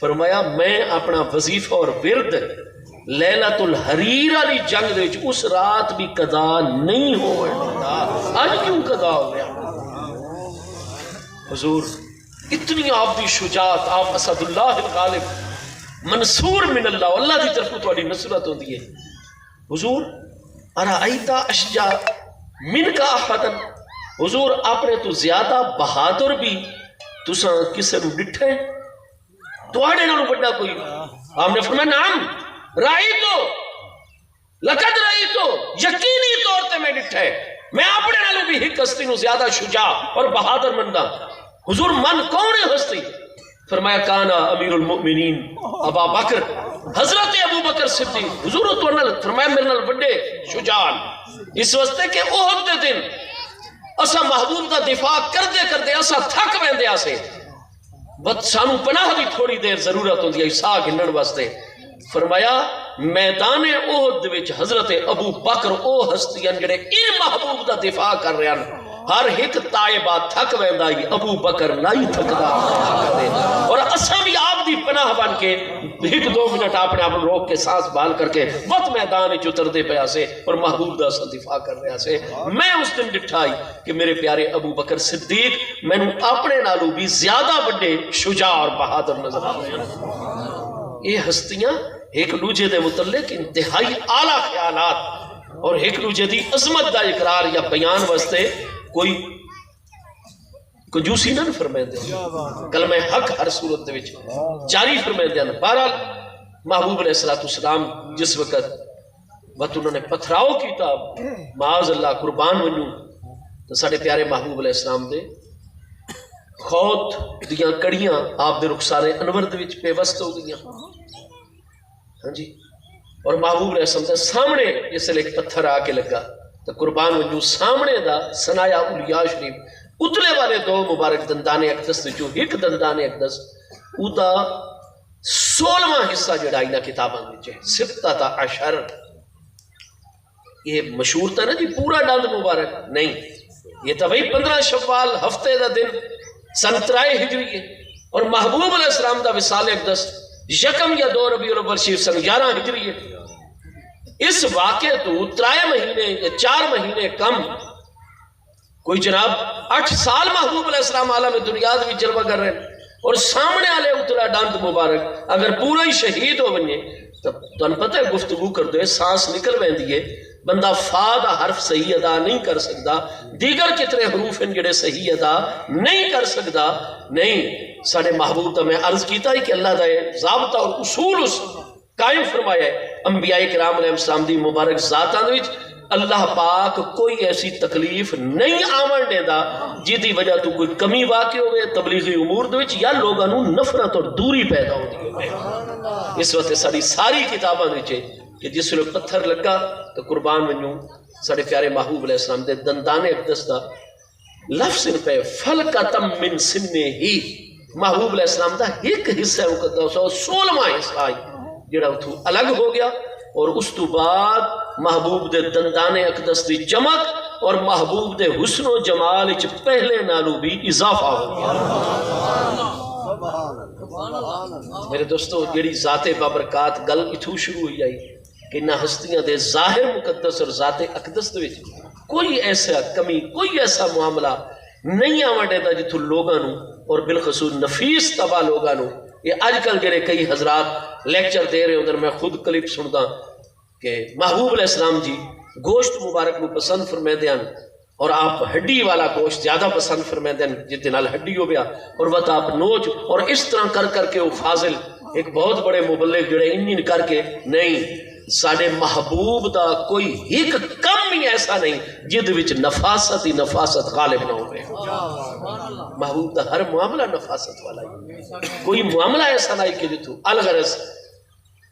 فرمایا میں اپنا وظیفہ اور ورد لیلۃ الحریر والی جنگ دے وچ اس رات بھی قضا نہیں ہوتا، آج کیوں قضا ہو گیا؟ حضور اتنی آپ دی شجاعت، آپ اسد اللہ الغالب منصور من اللہ، اللہ دی طرف تہاڈی نصرت ہوندی ہے۔ حضور ارائیت اشجع من کا احدن، حضور اپنے تو زیادہ بہادر بھی تساں کسے نو ڈٹھے تواڈے نالوں بڑا کوئی؟ آپ نے فرمایا نعم رائیتو لقد رائیتو، یقینی طور تے میں ڈٹھے، میں اپنے نالوں بھی ایک ہستی نو زیادہ شجاع اور بہادر مندا۔ حضور من کون ہے ہستی؟ فرمایا کانا امیر المؤمنین ابا بکر، حضرت ابو بکر صدیق۔ حضور تو فرمایا میرے نال بڑے شجاع اس واسطے کہ احد دے دن اسا محبوب کا دفاع کردے کردے اسا تھک ویندے آسے، بس سانو پناہ دی تھوڑی دیر ضرورت ہوندی ہے ساہ گھنن واسطے۔ فرمایا میدان احد وچ حضرت ابو بکر او ہستیاں جڑے ان محبوب دا دفاع کر رہے ہیں، ہر ایک تائبہ تھک ویندا ہی، ابو بکر نہیں تھکدا، اور اساں بھی آپ دی پناہ بن کے ایک دو منٹ اپنے آپ روک کے سانس بحال کر کے بت میدان وچ اتردے پیا سے اور محبوب دا اساں دفاع کر رہے سے۔ میں اس دن ڈٹھائی کہ میرے پیارے ابو بکر صدیق مینوں اپنے نالوں بھی زیادہ بڑے شجاع اور بہادر نظر آ رہے ہیں۔ یہ ہستیاں ایک دوجے دے متعلق انتہائی اعلیٰ خیالات اور ایک دوجے دی عظمت دا اقرار یا بیان واسطے کوئی کنجوسی نہ فرمائے دے، کلمہ حق ہر صورت دے وچ جاری فرمائے دے۔ بہرحال محبوب علیہ السلام جس وقت انہوں نے پتھراؤ کیتا، معاذ اللہ قربان ونجو، تو ساڑھے پیارے محبوب علیہ السلام دے خوت دیاں کڑیاں آپ دے رخسارے انور دے وچ پیوست ہو گئیاں، ہاں جی، اور محبوب علیہ السلام دے سامنے جس لئے ایک پتھر آ کے لگا تو قربان ونجو سامنے دا سنایا اولیاء شریف اتلے والے دو مبارک دندان اقدس جو ایک دندان اقدس او دا 16واں حصہ جڑائی نا کتاباں وچ ستہ عشر، یہ مشہور تھا نا جی پورا دند مبارک نہیں، یہ تو بھئی 15 شوال ہفتے دا دن سن 3 ہجری ہے، اور محبوب علیہ السلام دا وصال اقدس یکم یا 2 ربیع الاول شریف سن 11 ہجری ہے۔ اس واقعے تو 3 مہینے یا 4 مہینے کم کوئی جناب 8 سال محبوب علیہ السلام عالم دنیا بھی جلوہ کر رہے ہیں، اور سامنے والے اتلا ڈانت مبارک اگر پورا ہی شہید ہو بنے تو تن پتہ ہے گفتگو کر دے سانس نکل ویندی ہے، بندہ فا دا حرف صحیح ادا نہیں کر سکتا، دیگر کتنے حروف ہیں جڑے صحیح ادا نہیں کر سکتا۔ نہیں، سارے محبوب تو میں عرض کیتا ہی کہ اللہ دا ضابطہ اور اصول اس قائم فرمایا ہے۔ انبیاء کرام علیہ السلام دی مبارک ذاتاں وچ اللہ پاک کوئی ایسی تکلیف نہیں آمن دے دا جی دی وجہ تو کوئی کمی واقع ہوئے تبلیغی امور دے وچ یا لوگاں نوں نفرت اور دوری پیدا ہوندی ہوئے۔ اس وقت ساری ساری کتاباں وچ کہ جس ویلے پتھر لگا تو قربان ونجوں سارے پیارے محبوب علیہ السلام دے دندان اقدس دا لفظ ان پہ فلکتم من سنے ہی، محبوب علیہ السلام دا ایک حصہ مقدس اور 16واں حصہ جڑا اتھو الگ ہو گیا، اور اس تو بعد محبوب دے دندان اقدس دی چمک اور محبوب دے حسن و جمال وچ پہلے نالوں بھی اضافہ ہو گیا۔ میرے دوستو جڑی ذات بابرکات گل اتھو شروع ہوئی آئی کہ نہ ہستیاں دے ظاہر مقدس اور ذات اقدس دے وچ کوئی ایسا کمی کوئی ایسا معاملہ نہیں آوان دیتا جتھو لوگاں نوں اور بالخصوص نفیس تباہ لوگاں نوں، یہ آج کل جڑے کئی حضرات لیکچر دے رہے ادھر میں خود کلپ سنتا کہ محبوب علیہ السلام جی گوشت مبارک کو پسند فرمائے دیاں اور آپ ہڈی والا گوشت زیادہ پسند فرمائے دیاں جتنے نال ہڈی ہو گیا، اور وہ آپ نوچ اور اس طرح کر کر کے وہ فاضل ایک بہت بڑے مبلغ جڑے انہی کر کے نہیں، ساڑھے محبوب دا کوئی ایک کم ہی ایسا نہیں جد وچ نفاست ہی نفاست غالب نہ ہوئے۔ محبوب دا ہر معاملہ نفاست والا ہی، کوئی معاملہ ایسا نہیں کہ جتو الغرض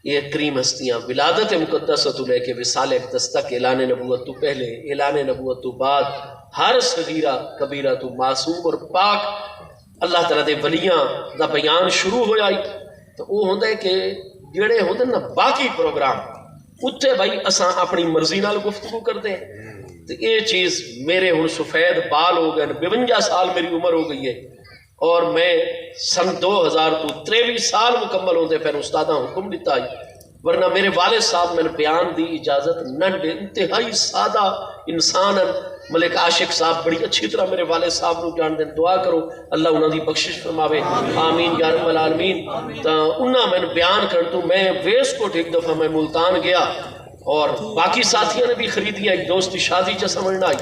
یہ کریم ہستیاں ولادت مقدسہ تو لے کے وصال اقدس تک، اعلان نبوت تو پہلے اعلان نبوت تو بعد، ہر صغیرہ کبیرہ تو معصوم اور پاک اللہ تعالیٰ دے ولیاں دا بیان شروع ہو جائی تو وہ ہوندہ ہے کہ جڑے ہوندے نا باقی پروگرام اتھے بھائی اساں اپنی مرضی نال گفتگو کر دیں، تو یہ چیز میرے ہوں سفید بال ہو گئے، 52 سال میری عمر ہو گئی ہے، اور میں سن 2000 تو 23 سال مکمل ہوتے پھر استادہ حکم دیتا ہے، ورنہ میرے والد صاحب میں نے بیان دی اجازت ننڈے انتہائی سادہ انسان ملک عاشق صاحب بڑی اچھی طرح میرے والد صاحب نو جان دیں، دعا کرو اللہ انہوں دی بخشش فرماوے، آمین یا رب العالمین۔ تا انہاں میں نے بیان کر تو میں ویس کوٹ ایک دفعہ میں ملتان گیا اور باقی ساتھیوں نے بھی خریدیا، ایک دوست کی شادی چا سمجھنا آئی،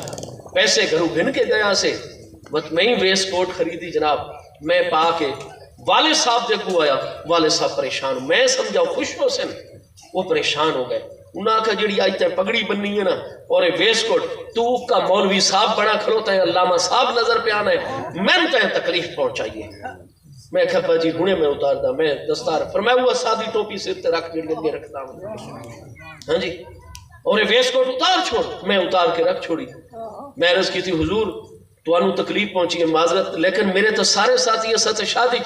پیسے گھروں گھن کے گیا سے بس میں ہی ویس کوٹ خریدی جناب، میں پا کے والد صاحب دے کو آیا، والد صاحب پریشان، میں سمجھا خوش ہو سن، وہ پریشان ہو گئے، انہاں کا جڑی آئی تے پگڑی بننی ہے نا اور ویس کوٹ تو کا مولوی صاحب بڑا کھلوتا ہے، علامہ صاحب نظر پہ آنا ہے، میں تے تکلیف پہنچائیے، میں کہا با جی ہنے میں اتار دا، میں دستار فرمایا ہوا سادی ٹوپی سر تے رکھ کے رکھتا ہوں، ہاں جی، اور ویس کوٹ اتار چھوڑ، میں اتار کے رکھ چھوڑی، میں عرض کی تھی حضور تو انہوں تکلیف پہنچی ہے معذرت، لیکن میرے تو سارے ساتھی ساتھ شادی،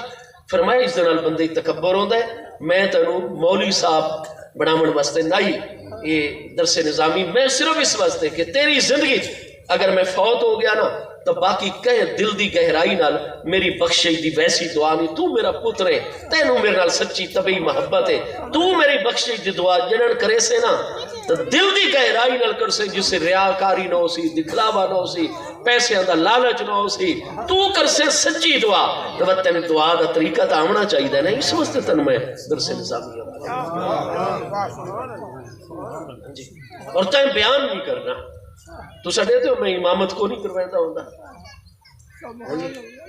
فرمایا اس دنال بندے تکبر ہوندہ ہے، میں تنوں مولوی صاحب بڑامن واسطے نائی یہ درس نظامی، میں صرف اس واسطے کہ تیری زندگی اگر میں فوت ہو گیا نا تو باقی کہے دل دی گہرائی نال میری بخشش دی ویسی دعا نہیں، تو میرا پتر ہے، تینوں میرے نال سچی طبعی محبت ہے، تو میری بخشش دی دعا جنن کرے سے نا تو دل دی گہرائی نال کر سے، جس سے ریاکاری نہ ہو سی، دکھلاوا نہ ہو سی، پیسے اندر لالچ نہ ہو سی، تو کر سے سچی دعا، تو تین دعا دا طریقہ تا آمنا چاہیے نا، اس واسطے تن میں درس نظامی ہوں اور تین بیان نہیں کرنا، تو سڑے تو میں امامت کو نہیں کروائیتا ہوندہ،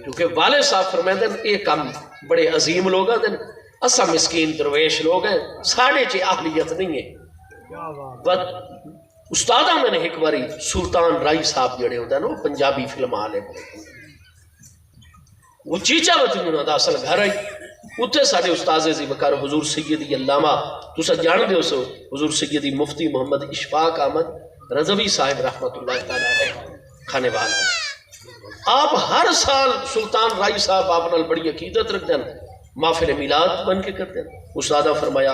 کیونکہ والد صاحب فرمائے دیں یہ کام بڑے عظیم لوگ ہیں، اسا مسکین درویش لوگ ہیں، ساڑھے چے اہلیت نہیں ہے۔ استادہ میں نے ایک باری سلطان رائی صاحب جڑے ہوتا ہے نا پنجابی فلم آلے وہ چیچا وطن انہوں دا اصل گھر آئی، اتھے ساڑھے استاذ زیبکار حضور سیدی علامہ تو سا جان دے اسو حضور سیدی مفتی محمد اشفاق احمد رضوی صاحب رحمت اللہ تعالیٰ ہے کھانے والا، آپ ہر سال سلطان رائی صاحب آپ نال بڑی عقیدت رکھ دیں، محفل میلاد بن کے کرتے ہیں، استادہ فرمایا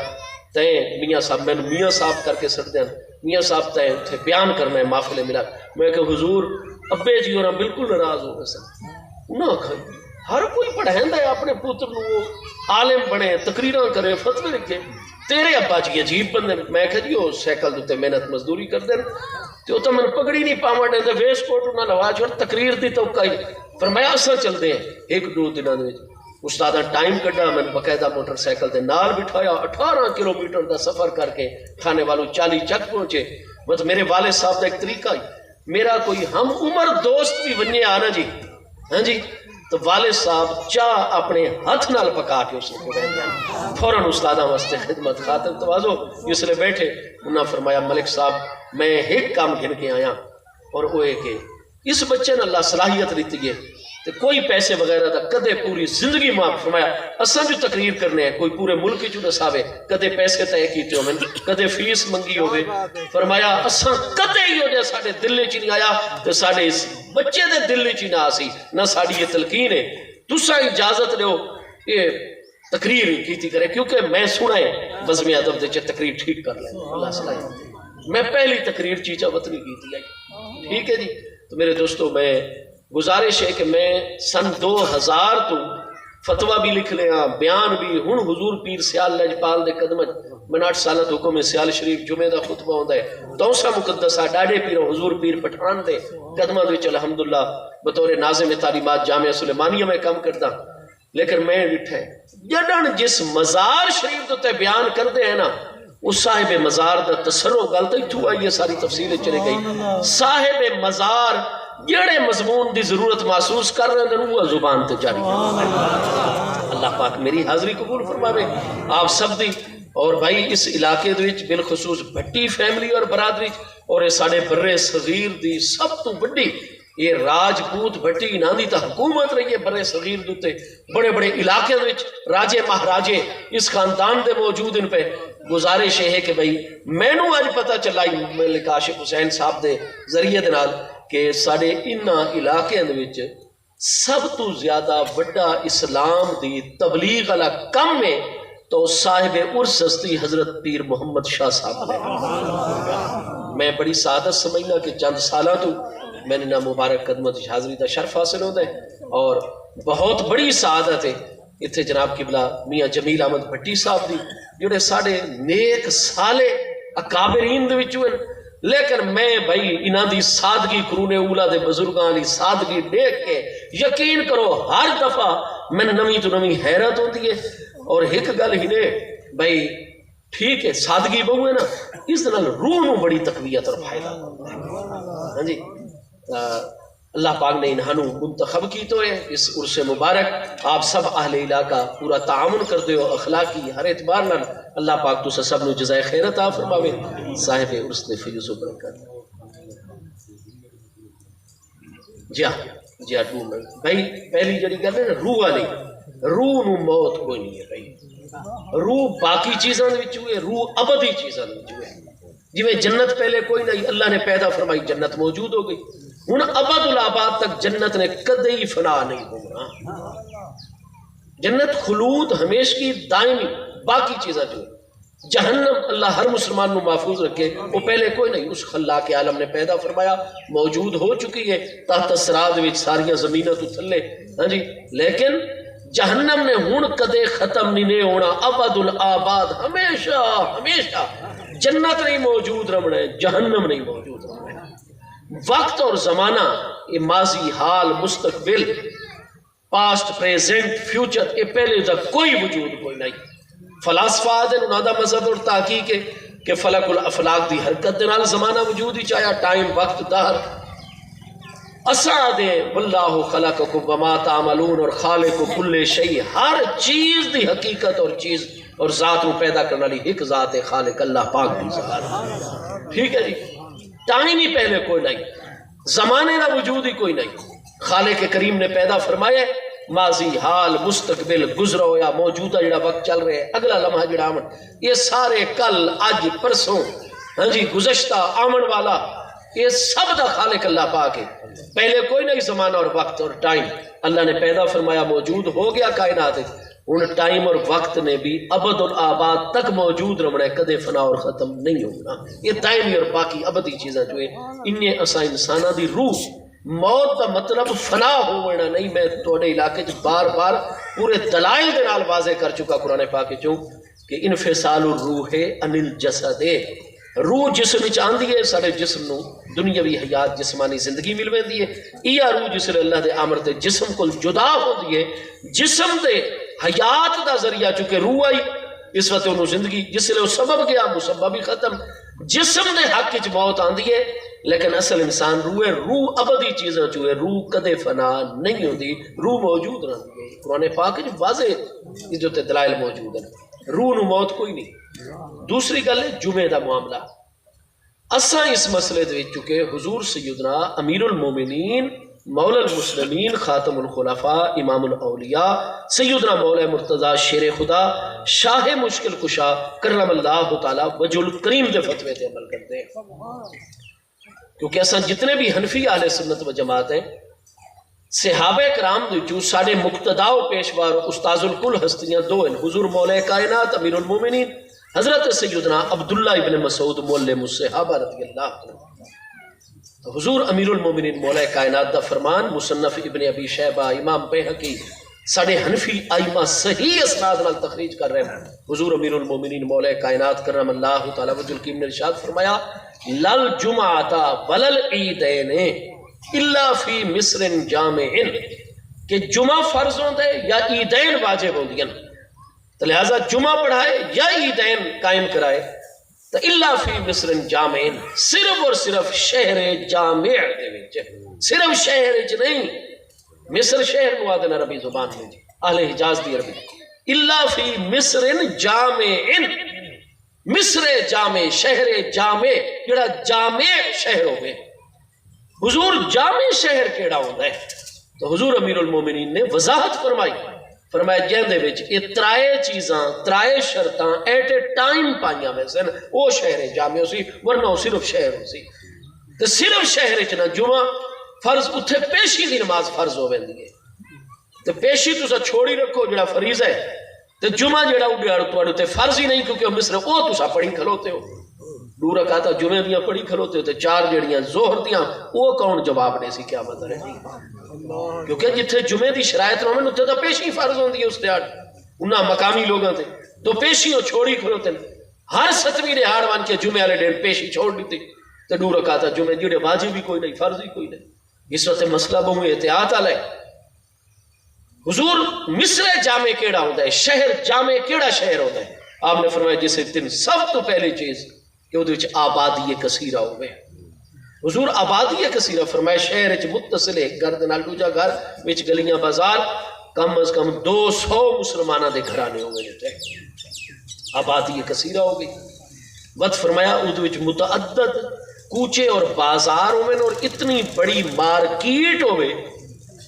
تین میاں صاحب میں میاں صاحب کر کے سڑ دیں، میاں صاحب تین تھے بیان کرنا ہے محفل میلاد، میں کہ حضور ابے جی اور بالکل ناراض ہو گئے سن، نہ کھائی ہر کوئی پڑھائندہ ہے اپنے پوتر نو عالم بنے تقریرہ کرے فتوے لکھے، تیرے ابا جی عجیب بندے، میں کہا جی وہ سیکل دوتے محنت مزدوری کر دیں تو تو میں پگڑی نہیں پاما دیں دے ویس کوٹ انہا لوا چھوڑ تقریر دی تو کئی فرمایا اثر چل دیں ایک دو دنہ دے استادہ ٹائم کٹا میں بقیدہ موٹر سیکل دے نال بٹھایا 18 کلومیٹر دا سفر کر کے کھانے والوں 40 چک پہنچے، بس میرے والد صاحب دا ایک طریقہ میرا کوئی ہم عمر دوست بھی بنیے آنا جی، ہاں جی، تو والد صاحب چاہ اپنے ہاتھ نال پکا کے اس کو رہ جانا، فوراں استادہ واسطے خدمت خاطر توازو اس لئے بیٹھے، انہاں فرمایا ملک صاحب میں ایک کام گھن کے آیا اور وہ ہے کہ اس بچے نے اللہ صلاحیت دیتی ہے تو کوئی پیسے وغیرہ دا کدے پوری زندگی ماں فرمایا اساں جو تقریر کرنے ہیں کوئی پورے ملک جو نساوے کدے پیسے طے کیتے ہو میں کدے فیس منگی ہوئے، فرمایا اساں کدے ہی ہو جائے ساڑھے دل چی نہیں آیا تو ساڑھے اس بچے دے دل چی نہ آسی نہ ساڑھی یہ تلقین ہے، تسا اجازت لے ہو یہ تقریر کیتی کرے کیونکہ میں سنا ہے وزم ادب دے چے تقریر ٹھیک کر لیں اللہ صلاحیت، میں پہلی تقریر چیچا وطنی کیتی آئی، ٹھیک ہے جی، تو میرے دوستو میں گزارش ہے کہ میں سن 2000 تو فتوہ بھی لکھ لیا بیان بھی ہن حضور پیر سیال لجپال دے قدمت میں 8 سالت حکم سیال شریف جمعہ دا خطبہ ہوندہ ہے توسا مقدسہ ڈاڑے پیروں حضور پیر پٹھان دے قدمہ دوچ الحمدللہ بطور ناظم تعلیمات جامعہ سلیمانیہ میں کام کرتا، لیکن میں لٹھے جڑن جس مزار شریف تو تے بیان کر دے ہیں نا اس صاحب مزار دا تصرف گلتا ہی تو آئیے ساری تفصیل چلے گئی، صاحب مزار جڑے مضمون دی ضرورت محسوس کر رہے ہیں وہ زبان تے جاری اللہ پاک میری حاضری قبول فرماوے آپ سب دی، اور بھائی اس علاقے دوچ بالخصوص بھٹی فیملی اور برادری اور ساڑے برے صغیر دی سب تو بڑی یہ راجپوت بھٹی نہ دی تا حکومت رہی ہے برے صغیر دوتے بڑے بڑے علاقے دوچ راجے مہاراجے اس خاندان دے موجود ان پہ گزارش ہے کہ بھئی میں نو آج پتہ چلائی ملک عاشق حسین صاحب دے ذریعے دنال کہ ساڑے انہا علاقے اندوچ سب تو زیادہ بڑا اسلام دی تبلیغ علا کم میں تو صاحب عرس ہستی حضرت پیر محمد شاہ صاحب نے میں بڑی سعادت سمجھنا کہ چند سالہ تو میں نے نہ مبارک قدمت حاضری کا شرف حاصل ہوتا ہے، اور بہت بڑی سعادت ہے اتنے جناب قبلہ میاں جمیل احمد بھٹی صاحب دی جڑے ساڑے نیک سالے اکابرین دے وچوں ہیں، لیکن میں بھائی انہاں دی سادگی قرون اولا دے بزرگاں دی سادگی دیکھ کے یقین کرو ہر دفعہ میں نویں تو نویں حیرت ہوتی ہے۔ اور ایک گل ہی نے بھائی ٹھیک ہے سادگی بہو ہے نا، اس نال روح نو بڑی تقویت اور فائدہ ہاں جی۔ اللہ پاک نے انہاں نو منتخب کی تو ہے اس عرس مبارک، آپ سب اہل علاقہ پورا تعاون کرتے ہو اخلاقی ہر اعتبار نال، اللہ پاک تو سب نو جزائے خیر عطا فرماوے، صاحب عرس دے فیض و برکت۔ جی ہاں بھائی پہلی جڑی گل ہے نا روح والی، روح نو موت کوئی نہیں ہے بھائی، روح باقی چیزاں دے وچوں ہے، روح ابدی چیزاں دے وچوں ہے۔ جویں جنت پہلے کوئی نہیں، اللہ نے پیدا فرمائی جنت موجود ہو گئی، ہن ابد الآباد تک جنت نے کدی فنا نہیں ہونا، جنت خلود ہمیشگی دائمی، باقی چیزاں جو جہنم اللہ ہر مسلمان نو محفوظ رکھے، وہ پہلے کوئی نہیں، اس خلاق عالم نے پیدا فرمایا، موجود ہو چکی ہے تحت سراد وچ ساریاں زمیناں تو تھلے ہاں جی، لیکن جہنم نے ہن کدے ختم نہیں ہونا، ابد الآباد ہمیشہ ہمیشہ جنت نہیں موجود رہنا ہے، جہنم نہیں موجود رہنا ہے۔ وقت اور زمانہ یہ ماضی حال مستقبل پاسٹ پریزنٹ فیوچر یہ پہلے تک کوئی وجود کوئی نہیں۔ فلاسفہ دے انہاں دا مذہب اور تحقیق ہے کہ فلک الافلاق دی حرکت دے نال زمانہ وجود ہی چاہیا ٹائم وقت دہر اساں دے واللہ خلقکم وما تعملون، اور خالق کل شیء ہر چیز دی حقیقت اور چیز اور ذات کو پیدا کرنے والی ایک ذات ہے خالق اللہ پاک کی ذات، ٹھیک ہے جی۔ ٹائم ہی پہلے کوئی نہیں، زمانے کا وجود ہی کوئی نہیں، خالق کریم نے پیدا فرمایا ماضی حال مستقبل گزرا ہوا موجودہ جڑا وقت چل رہا ہے اگلا لمحہ جڑا آمن، یہ سارے کل اج پرسوں ہاں جی گزشتہ آمن والا یہ سب دا خالق اللہ پاک ہے، پہلے کوئی نہیں زمانہ اور وقت اور ٹائم اللہ نے پیدا فرمایا موجود ہو گیا کائنات ہے، ان ٹائم اور وقت نے بھی ابد الآباد تک موجود رہنا ہے، کدے فنا اور ختم نہیں ہونا، یہ دائمی اور باقی ابدی چیزیں جو ہے انہیں اسا انسانہ دی روح موت کا مطلب فنا ہونا نہیں، میں توڑے علاقے بار بار پورے دلائل دے نال واضح کر چکا قرآن پاک چوں کہ انفصال الروح عن الجسد، روح جسم وچ آندی ہے سارے جسم نو دنیاوی حیات جسمانی زندگی مل ویندی ہے، یہ روح جس لے اللہ دے امر تے جسم کو جدا ہوندی ہے، جسم دے حیات دا ذریعہ چونکہ روح آئی اس وقت انہوں زندگی جس لے وہ سبب گیا مسبب ہی ختم، جسم دے حق وچ موت آندی ہے لیکن اصل انسان روح ہے، روح ابدی چیزاں جو ہے، روح کدے فنا نہیں ہوندی، روح موجود رہندی ہے، قرآن پاک جو واضح جو تے دلائل موجود ہیں، روح نو موت کوئی نہیں۔ دوسری گل ہے جمعے دا معاملہ، اساں اس مسئلے دے وچ چکے حضور سیدنا امیر المومنین مولا المسلمین خاتم الخلفاء امام الاولیاء سیدنا مولا مرتضی شیر خدا شاہ مشکل کشا کرم اللہ تعالی وجہ الکریم دے فتوے تے عمل کرتے ہیں، کیونکہ اساں جتنے بھی حنفی اہل سنت و جماعت ہیں صحابہ کرام دے جو سارے مقتدا و پیشوا استاذ الکل ہستیاں دو ہیں، حضور مولا کائنات امیر المومنین حضرت سیدنا عبداللہ ابن مسعود مولم الصحابہ رضی اللہ عنہ، حضور امیر المومنین مولا کائنات دا فرمان مصنف ابن ابی شیبہ امام بیہقی ساڑھے حنفی آئمہ صحیح اسناد نال تخریج کر رہے ہیں، حضور امیر المومنین مولا کائنات کرم اللہ تعالی وجہ الکریم نے ارشاد فرمایا لل جمعتا ولل عیدین الا فی مصر جامع، کہ جمعہ فرض ہوندے یا عیدین واجب ہوندیاں، تو لہذا جمعہ پڑھائے یا عیدین قائم کرائے تو الا فی مصر جامع، صرف اور صرف شہر جامع دے وچ، صرف شہر وچ نہیں، مصر شہر نو آدھے عربی زبان میں اہل حجاز دی عربی، الا فی مصر جامع، مصر جامع شہر جامع جڑا جامع شہر ہوئے، حضور جامع شہر کیڑا ہوتا ہے، تو حضور امیر المومنین نے وضاحت فرمائی، فرمایا جہندے وچ یہ ترائے چیزاں ترائے شرطاں ایٹ اے ٹائم پائیاں میں سن وہ شہر جامع سی، ورنہ وہ صرف شہر ہو سی، تو صرف شہر وچ نہ جمعہ فرض اتھے پیشی دی نماز فرض ہو ویندی ہے، تو پیشی تسا چھوڑی رکھو جڑا فریضہ ہے، تو جمعہ جڑا اڈیاڑ توڑ تے فرض ہی نہیں کیونکہ مصر او تسا پڑھی کھلوتے ہو، 2 رکعتاں جمعے دیاں پڑھی کھلوتے ہوتے 4 جڑیاں ظہر دیاں وہ کون جواب دے سی قیامت والے دن کیونکہ جتھے جمعے دی شرائط نہ ہوے اتھے تو پیشی فرض ہوندی ہے اس دیہاڑ انہاں مقامی لوگاں تے تو پیشیوں چھوڑی کھلوتے ہر 7ویں دہاڑ وان کے جمعے والے دن پیشی چھوڑ دیتی تے 2 رکعتاں جمعے جڑے واجب بھی کوئی نہیں فرض بھی کوئی نہیں اس وقت مسئلہ بہت احتیاط والا ہے حضور مصر جامع کیڑا ہوتا ہے شہر جامع کیڑا شہر ہوتا ہے آپ نے فرمایا جسے تین سب تو پہلی چیز کہ وہ آبادی کثیرہ ہوئے حضور آبادی کثیرہ فرمایا شہر متصل ہے گھر دے نال دوجا گھر وچ گلیاں بازار کم از کم 200 مسلمانہ دے گھرانے ہوئے جتے آبادی کثیرہ ہو گئی وقت فرمایا ادھے وچ متعدد کوچے اور بازار ہوئے اور اتنی بڑی مارکیٹ ہوئے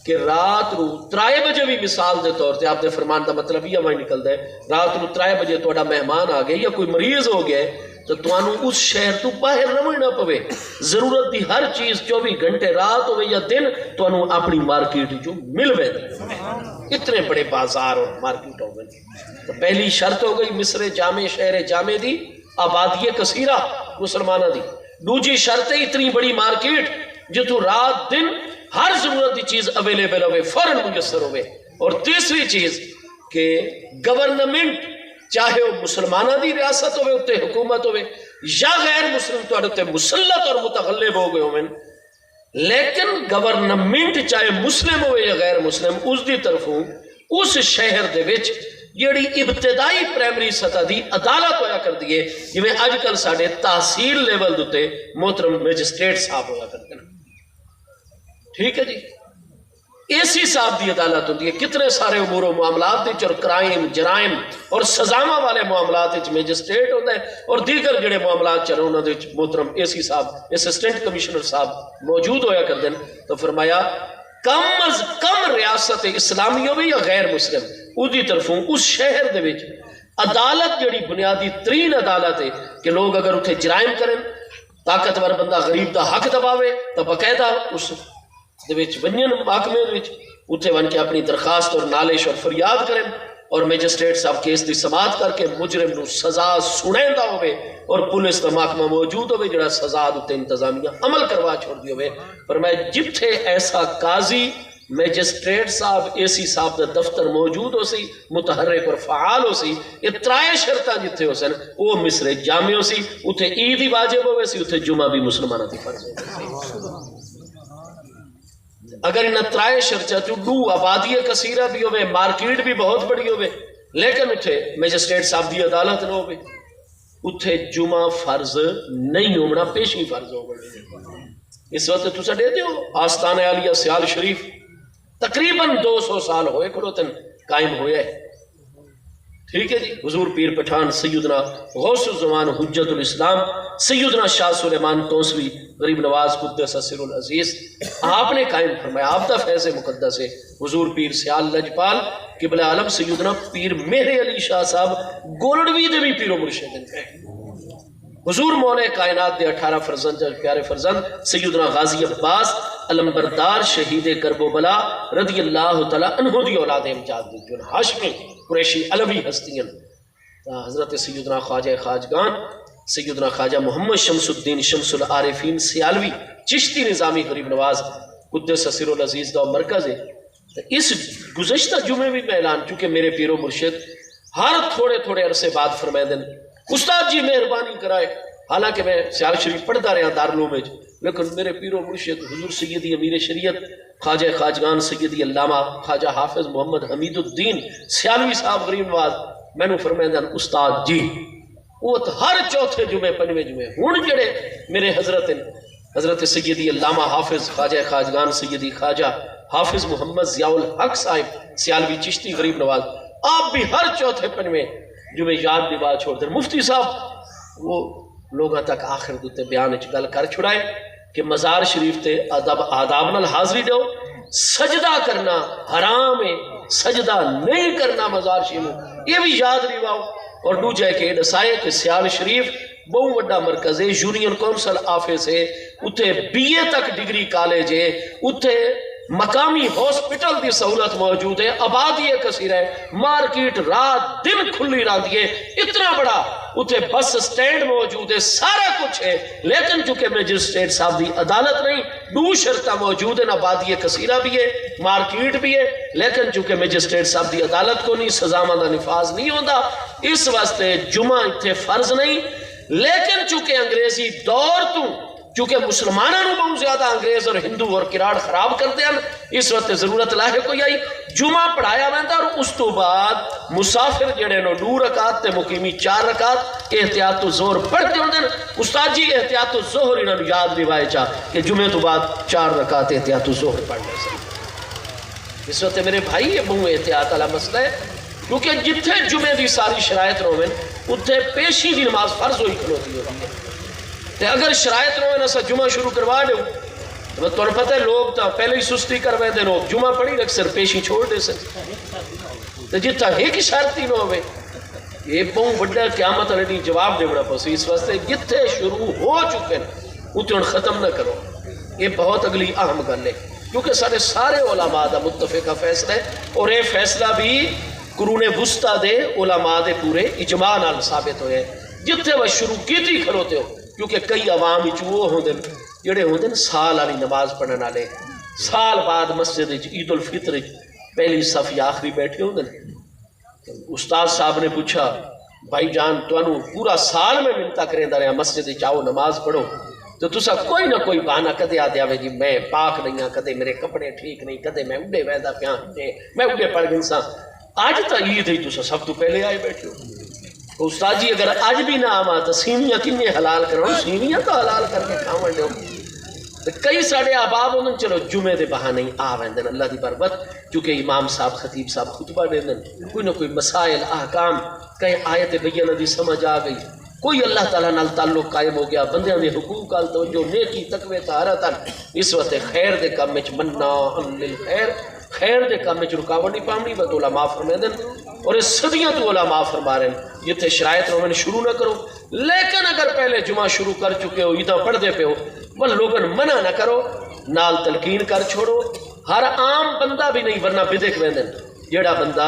کہ رات رو 3 بجے بھی مثال دے طور تے آپ نے فرمان دا مطلب یہ ہمیں نکل دے رات رو 3 بجے توڑا مہمان آ گئے یا کوئی مریض ہو گئے تو توانو اس شہر تو باہر نہ پوے ضرورت دی ہر چیز 24 گھنٹے رات ہوئے یا دن توانو اپنی مارکیٹ جو ملوے دی اتنے بڑے بازار اور مارکیٹ ہو گئے تو پہلی شرط ہو گئی مصر جامع شہر جامع دی آبادی کثیرہ مسلمانہ دی دوجی شرط ہے اتنی بڑی مارکیٹ جو تو رات دن ہر ضرورت دی چیز اویلیبل ہوئے فوراً میسر ہوئے اور تیسری چیز کہ گورنمنٹ چاہے وہ مسلمانہ دی ریاست ہوئے اتنے حکومت ہوئے یا غیر مسلم تو اتنے مسلط اور متغلب ہو گئے ہوئے لیکن گورنمنٹ چاہے مسلم ہوئے یا غیر مسلم اس دی طرفوں اس شہر دے وچ جیڑی ابتدائی پرائمری سطح دی عدالت ہویا کر دیئے جویں آج کل ساڑھے تحصیل لیول دوتے محترم میجسٹریٹ صاحب ہویا کرتے ہیں ٹھیک ہے جی ایسی صاحب دی عدالت ہوتی ہے کتنے سارے امور و معاملات دیچ اور کرائم جرائم اور سزامہ والے معاملات دیچ میجسٹریٹ ہوتا ہے اور دیگر جڑے معاملات چلو انہوں دیچ محترم ایسی صاحب اسسٹنٹ کمیشنر صاحب موجود ہویا کر دیں تو فرمایا کم از کم ریاست اسلامی ہوئی یا غیر مسلم اس دی طرفوں اس شہر دے وچ عدالت جڑی بنیادی ترین عدالت ہے کہ لوگ اگر اتھے جرائم کریں طاقتور بندہ غریب دا حق دباوے تو باقاعدہ اس دے وچ ونین محکمے دے وچ اتھے ون کے اپنی درخواست اور نالش اور فریاد کریں اور میجسٹریٹ صاحب کیس دی سماعت کر کے مجرم نو سزا سنیندا ہوئے اور پولیس دا محکمہ موجود ہوئے جڑا سزا دے انتظامیہ عمل کروا چھوڑ دی ہوئے پر میں جتھے ایسا قاضی میجسٹریٹ صاحب ایسی صاحب دا دفتر موجود ہو سی متحرک اور فعال ہو سی یہ 3 شرطاں جتھے ہو سن وہ مصر جامع ہو سی اتھے عید ہی واجب ہوئے سی اتھے جمعہ بھی مسلمانہ دی فرض ہوئے اگر انہاں 3 شرطاں تو دو آبادی کثیرہ بھی ہوئے مارکیٹ بھی بہت بڑی ہوئے لیکن اتھے میجسٹریٹ صاحب دی عدالت نہ ہوئے اتھے جمعہ فرض نہیں ہونا پیشی فرض ہوگا اس وقت تو سا دے دیو آستان عالیہ سیال شریف تقریباً 200 سال ہوئے کروتن قائم ہوئے ٹھیک ہے جی حضور پیر پٹھان سیدنا غوث الزمان حجت الاسلام سیدنا شاہ سلیمان توسوی غریب نواز قدس سر العزیز آپ نے قائم فرمایا آپ دا فیض مقدس ہے حضور پیر سیال لجپال قبل عالم سیدنا پیر مہر علی شاہ صاحب گولڈوی دے بھی پیر و مرشد ہیں حضور مولا کائنات دے 18 فرزند پیارے فرزند سیدنا غازی عباس علمبردار شہید کرب و بلا رضی اللہ تعالیٰ عنہ دی اولاد امجاد دی جو ہاشمی قریشی علوی ہستیاں حضرت سیدنا خواجہ خواجگان سیدنا خواجہ محمد شمس الدین شمس العارفین سیالوی چشتی نظامی غریب نواز قدس سر العزیز دا مرکز ہے اس گزشتہ جمعے بھی میں اعلان چونکہ میرے پیر و مرشد ہر تھوڑے تھوڑے عرصے بعد فرمائے دن استاد جی مہربانی کرائے حالانکہ میں سیال شریف پڑھتا رہا دارالعلوم میں لیکن میرے پیر و مرشد حضور سیدی امیر شریعت خواجہ خواجگان سیدی علامہ خواجہ حافظ محمد حمید الدین سیالوی صاحب غریب نواز میں نے فرمائے دن استاد جی وہ ہر چوتھے جمعے 5ویں جمعے ہون جڑے میرے حضرت سیدی علامہ حافظ خواجہ خواجگان سیدی خواجہ حافظ محمد ضیاء الحق صاحب سیالوی چشتی غریب نواز آپ بھی ہر چوتھے 5ویں جمعے یاد دی بات چھوڑ دیں مفتی صاحب وہ لوگاں تک آخر دوتے بیان گل کر چھڑائے کہ مزار شریف تے آداب نال حاضری دو سجدہ کرنا حرام ہے سجدہ نہیں کرنا مزار شریف یہ بھی یاد ریواؤ اور دو جائے کہ دسائے کہ سیال شریف بہت بڑا مرکز ہے یونین کونسل آفس ہے اتھے BA تک ڈگری کالج ہے اتھے مقامی ہاسپٹل دی سہولت موجود ہے آبادی کثیر ہے مارکیٹ رات دن کھلی رہتی ہے اتنا بڑا اتنے بس سٹینڈ موجود ہے، سارا کچھ ہے، لیکن چونکہ مجسٹریٹ صاحب دی عدالت نہیں، دو شرطہ موجود ہے، آبادی کثیرہ بھی ہے، مارکیٹ بھی ہے، لیکن چونکہ مجسٹریٹ صاحب دی عدالت کو نہیں، سزاواں دا نفاذ نہیں ہوتا، اس واسطے جمعہ اتنے فرض نہیں۔ لیکن چونکہ انگریزی دور تو چونکہ مسلمانوں بہت زیادہ انگریز اور ہندو اور کراڑ خراب کرتے ہیں، اس وقت ضرورت لاحق ہوئی آئی جمعہ پڑھایا ویندا، اور اس تو بعد مسافر جڑے نو 2 رکعت تے مقیمی 4 رکعت احتیاط الظہر پڑھتے ہوندے ہیں۔ استاد جی احتیاط الظہر انہاں نو یاد بھی وائے چا کہ جمعے تو بعد 4 رکعت احتیاط الظہر پڑھنے سے۔ اس وقت میرے بھائی یہ بہت احتیاط والا مسئلہ ہے، کیونکہ جتھے جمعے دی ساری شرائط رویں اتھے پیشی دی نماز فرض ہوئی کھلوتی ہوتی ہے، تے اگر شرائط رویں نہ جمعہ شروع کروا دو تو پتہ ہے لوگ تا پہلے ہی سستی کروے دے لوگ جمعہ پڑھی رکھ سر پیشی چھوڑ دے سر، تے جتھا ایک شرط ہی نہ ہوئے یہ بہت بڑا قیامت والے دی جواب دے بڑا پسی۔ اس واسطے جتھے شروع ہو چکے اتنے ان ختم نہ کرو، یہ بہت اگلی اہم گل ہے، کیونکہ سارے علماء دا متفقہ فیصلہ ہے، اور یہ فیصلہ بھی قرون وسطیٰ دے علماء دے پورے اجماع نال ثابت ہوئے جتھے وہ شروع کیتی کھلوتے ہو، کیونکہ کئی عوام وہ ہوندے جڑے ہوندے سال والی نماز پڑھن والے، سال بعد مسجد عید الفطر پہلی صف یا آخری بیٹھے ہوندے۔ استاد صاحب نے پوچھا بھائی جان تانوں پورا سال میں منتا کریندا رہیا مسجد چاہو نماز پڑھو، تو تسا کوئی نہ کوئی بہانہ کدے آ دیا جی میں پاک نہیں ہاں، کدے میرے کپڑے ٹھیک نہیں، کدے میں اڈے ویدا پیا میں اڈے پڑھ گنساں، آج تا عید ہے تسا سب تو پہلے آئے بیٹھے ہو۔ استاد جی اگر آج بھی نہ آما تو سیویاں کنے حلال کرو، سیویاں تو حلال کر کے کھاون دیو۔ کئی ساڑے احباب ہوندن چلو جمعے دے بہانے ہی آ ویندن اللہ دی برکت، کیونکہ امام صاحب خطیب صاحب خطبہ دیندن، کوئی نہ کوئی مسائل احکام کہیں آیت بینہ دی سمجھ آ گئی، کوئی اللہ تعالیٰ نال تعلق قائم ہو گیا، بندیاں دے حقوق آل توجہ نیکی تقوی طہارت، اس وقت خیر دے کام وچ منع للخیر، خیر دے کام وچ رکاوٹ نہیں پاونی، بس علماء فرمیندن، اور اس صدیاں تو علماء فرما رہے ہیں جتھے شرائط رومن شروع نہ کرو، لیکن اگر پہلے جمعہ شروع کر چکے ہو عیداں پڑھ دے پہ ہو وہ لوگن منع نہ کرو، نال تلقین کر چھوڑو، ہر عام بندہ بھی نہیں ورنہ بدک ویندن، جیڑا بندہ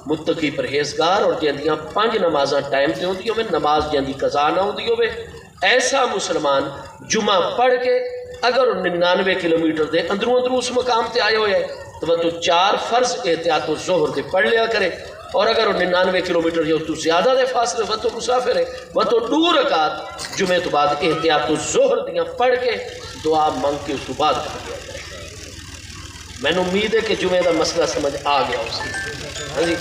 متقی پرہیزگار اور جیندیاں 5 نمازاں ٹائم تے ہوندی ہوئے، نماز جیندی قضا نہ ہوندی ہوئے، ایسا مسلمان جمعہ پڑھ کے اگر 99 کلومیٹر دے اندروں اس مقام تے آئے ہوئے تو وہ تو 4 فرض احتیاط الظہر دے پڑھ لیا کرے، اور اگر 99 کلومیٹر یا تو زیادہ دے فاصلے وہ تو مسافر ہے، وہ تو 2 رکعت جمعے تو بعد احتیاط الظہر دیاں پڑھ کے دعا مانگ کے اس تو بعد کر دیا جائے۔ میں نے امید ہے کہ جمعے دا مسئلہ سمجھ آ گیا اس کی۔ ہاں جی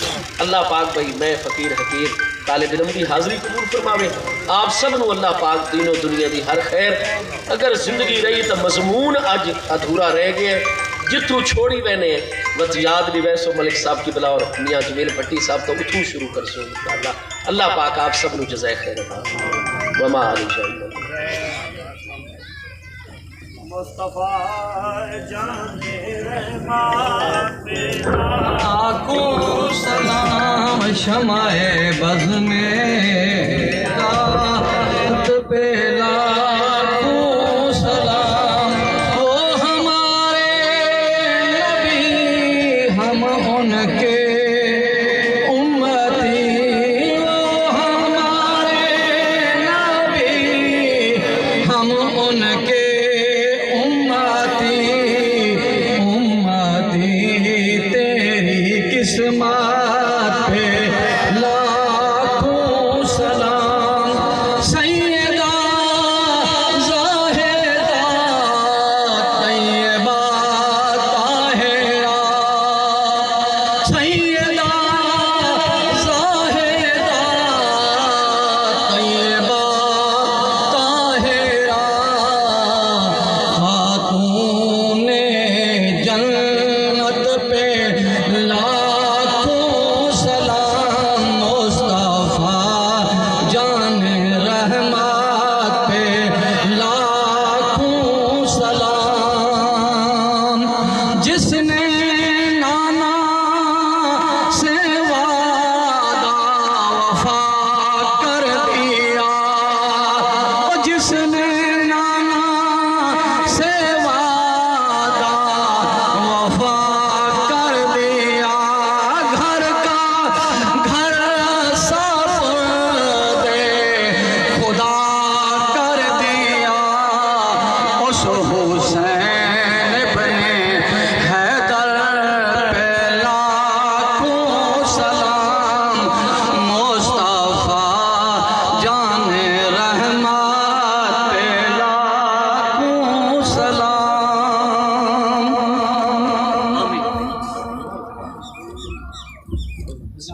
اللہ پاک بھائی میں فقیر حقیر طالب علم کی حاضری قبول فرماوے، آپ سب نو اللہ پاک دین و دنیا دی ہر خیر، اگر زندگی رہی تو مضمون اج ادھورا رہ گیا، جتوں چھوڑی وینے بس یاد بھی ویسو ملک صاحب کی بلا اور میاں جمیل پٹی صاحب تو اتھوں شروع کر سو انشاءاللہ۔ اللہ پاک آپ سب نو جزائے خیر عطا فرمائے۔ وما علی شاہد
مصطفیٰ جان رحمت
آکو سلام شمع بز میں راحت پہ لاکھوں سلام، او ہمارے نبی ہم ان کے امتی، او ہمارے نبی ہم ان کے قسمت پہ لاکھوں سلام۔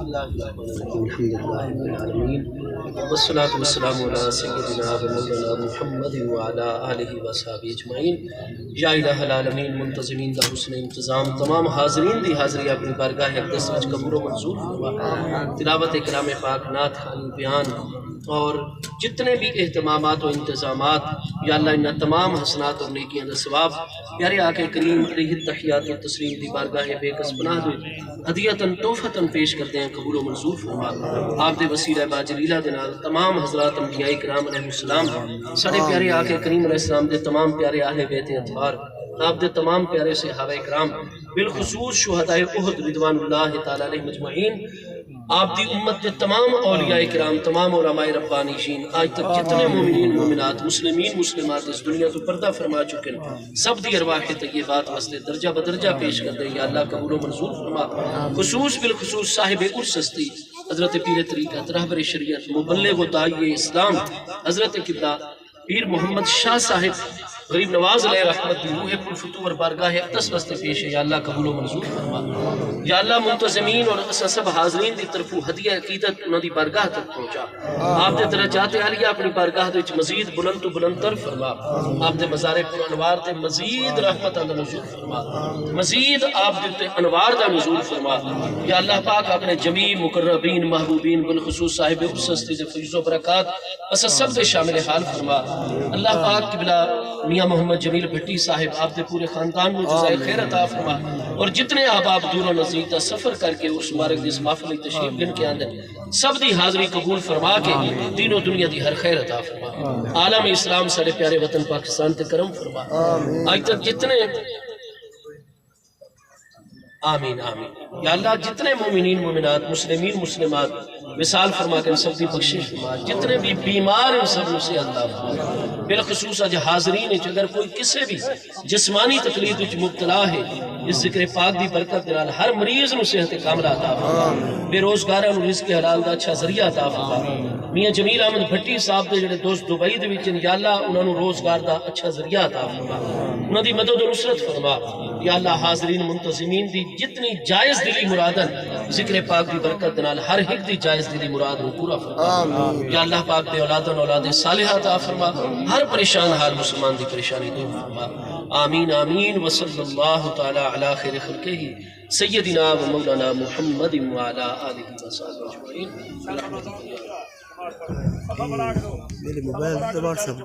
للہ رب العالمین والصلاة والسلام علی سیدنا و مولانا محمد وعلی آلہ وصحبہ اجمعین۔ یا الہ العالمین منتظمین دا حسن انتظام تمام حاضرین دی حاضری اپنی بارگاہ اقدس وچ قبول و منظور فرما۔ تلاوت کلام پاک، نعت خوانی، بیان اور جتنے بھی اہتمامات و انتظامات یا اللہ ان تمام حسنات اور نیکیاں دا ثواب پیارے آقا کریم علیہ التحیات و تسلیم دی بارگاہ بے کس پناہ دے ہدیتاً تحفتاً پیش کرتے ہیں، قبول و منظور فرما۔ آپ دے وسیلہ باجلیلہ دے نال تمام حضرات انبیاء کرام علیہ السلام، سارے پیارے آقا کریم علیہ السلام دے تمام پیارے اہل بیت اطہار، آپ دے تمام پیارے صحابہ کرام، بالخصوص شہداء احد رضوان اللہ تعالی علیہ مجمعین، آپ دی امت دے تمام اولیاء کرام، تمام علماء ربانیین، آج تک جتنے مومنین مومنات، مسلمین مسلمات اس دنیا تو پردہ فرما چکے ہیں، سب دی ارواح طیبات واسطے درجہ بدرجہ پیش کر دیں یا اللہ قبول و منظور فرما۔ خصوص بالخصوص صاحب عرس ہستی حضرت پیر طریقت، رہبر شریعت، مبلغ و داعی اسلام حضرت قبلہ پیر محمد شاہ صاحب غریب نواز علیہ رحمت دی روح پرفتور بارگاہ اقدس واسطے پیش ہے یا اللہ قبول و منظور فرما۔ یا اللہ منتظمین اور اسا سب حاضرین دی طرفو ہدیہ عقیدت انہاں دی بارگاہ تک پہنچا۔ آپ دے درجات عالیہ اپنی بارگاہ دے وچ مزید بلند تو بلند تر فرما۔ آپ دے مزار پر انوار تے مزید رحمتاں دا نزول فرما، مزید آپ دے تے انوار دا نزول فرما۔ یا اللہ پاک اپنے جمیع مقربین محبوبین بالخصوص صاحب عرس ہستی دے فیض و برکات اسا سب دے شامل حال فرما۔ اللہ پاک قبلہ میاں محمد جمیل بھٹی صاحب، آپ دے پورے خاندان کو جزائے خیر عطا فرما، اور جتنے احباب دور و نزدیک دا سفر کر کے اس مبارک دی اس محفل میں تشریف گن کے آندے سب دی حاضری قبول فرما کے دین و دنیا دی ہر خیر عطا فرما۔ عالم اسلام سارے پیارے وطن پاکستان تے کرم فرما۔ آج تک جتنے آمین آمین یا اللہ جتنے مومنین مومنات، مسلمین مسلمات وصال فرما کے سب دی بخشش فرما، جتنے بھی بیمار ہیں سب سے اللہ فرما۔ بالخصوص آج حاضرین ہیں اگر کوئی کسی بھی جسمانی تکلیف وچ مبتلا ہے، اس ذکر پاک دی برکت دلال ہر مریض نو صحت کاملہ عطا فرما، بے روزگاراں نو رزق حلال دا اچھا ذریعہ عطا فرما۔ میاں جمیل احمد بھٹی صاحب دے جڑے دوست دبئی دے وچ یا اللہ انہاں نو روزگار دا اچھا ذریعہ عطا فرما، انہاں دی مدد و نصرت فرما۔ یا اللہ حاضرین منتظمین دی جتنی جائز دلی مرادن ذکر پاک دی برکت دنال ہر ایک دی جائز دلی مراد کو پورا فرما۔ یا اللہ پاک دے اولادن اولاد صالحہ عطا فرما، ہر پریشان حال مسلمان دی پریشانی دور فرما۔ آمین آمین وصلی اللہ تعالی علی خیر خلقہ سیدنا و مولانا محمد وعلی آلہ وصحبہ اجمعین۔
میرے موبائل سے واٹس ایپ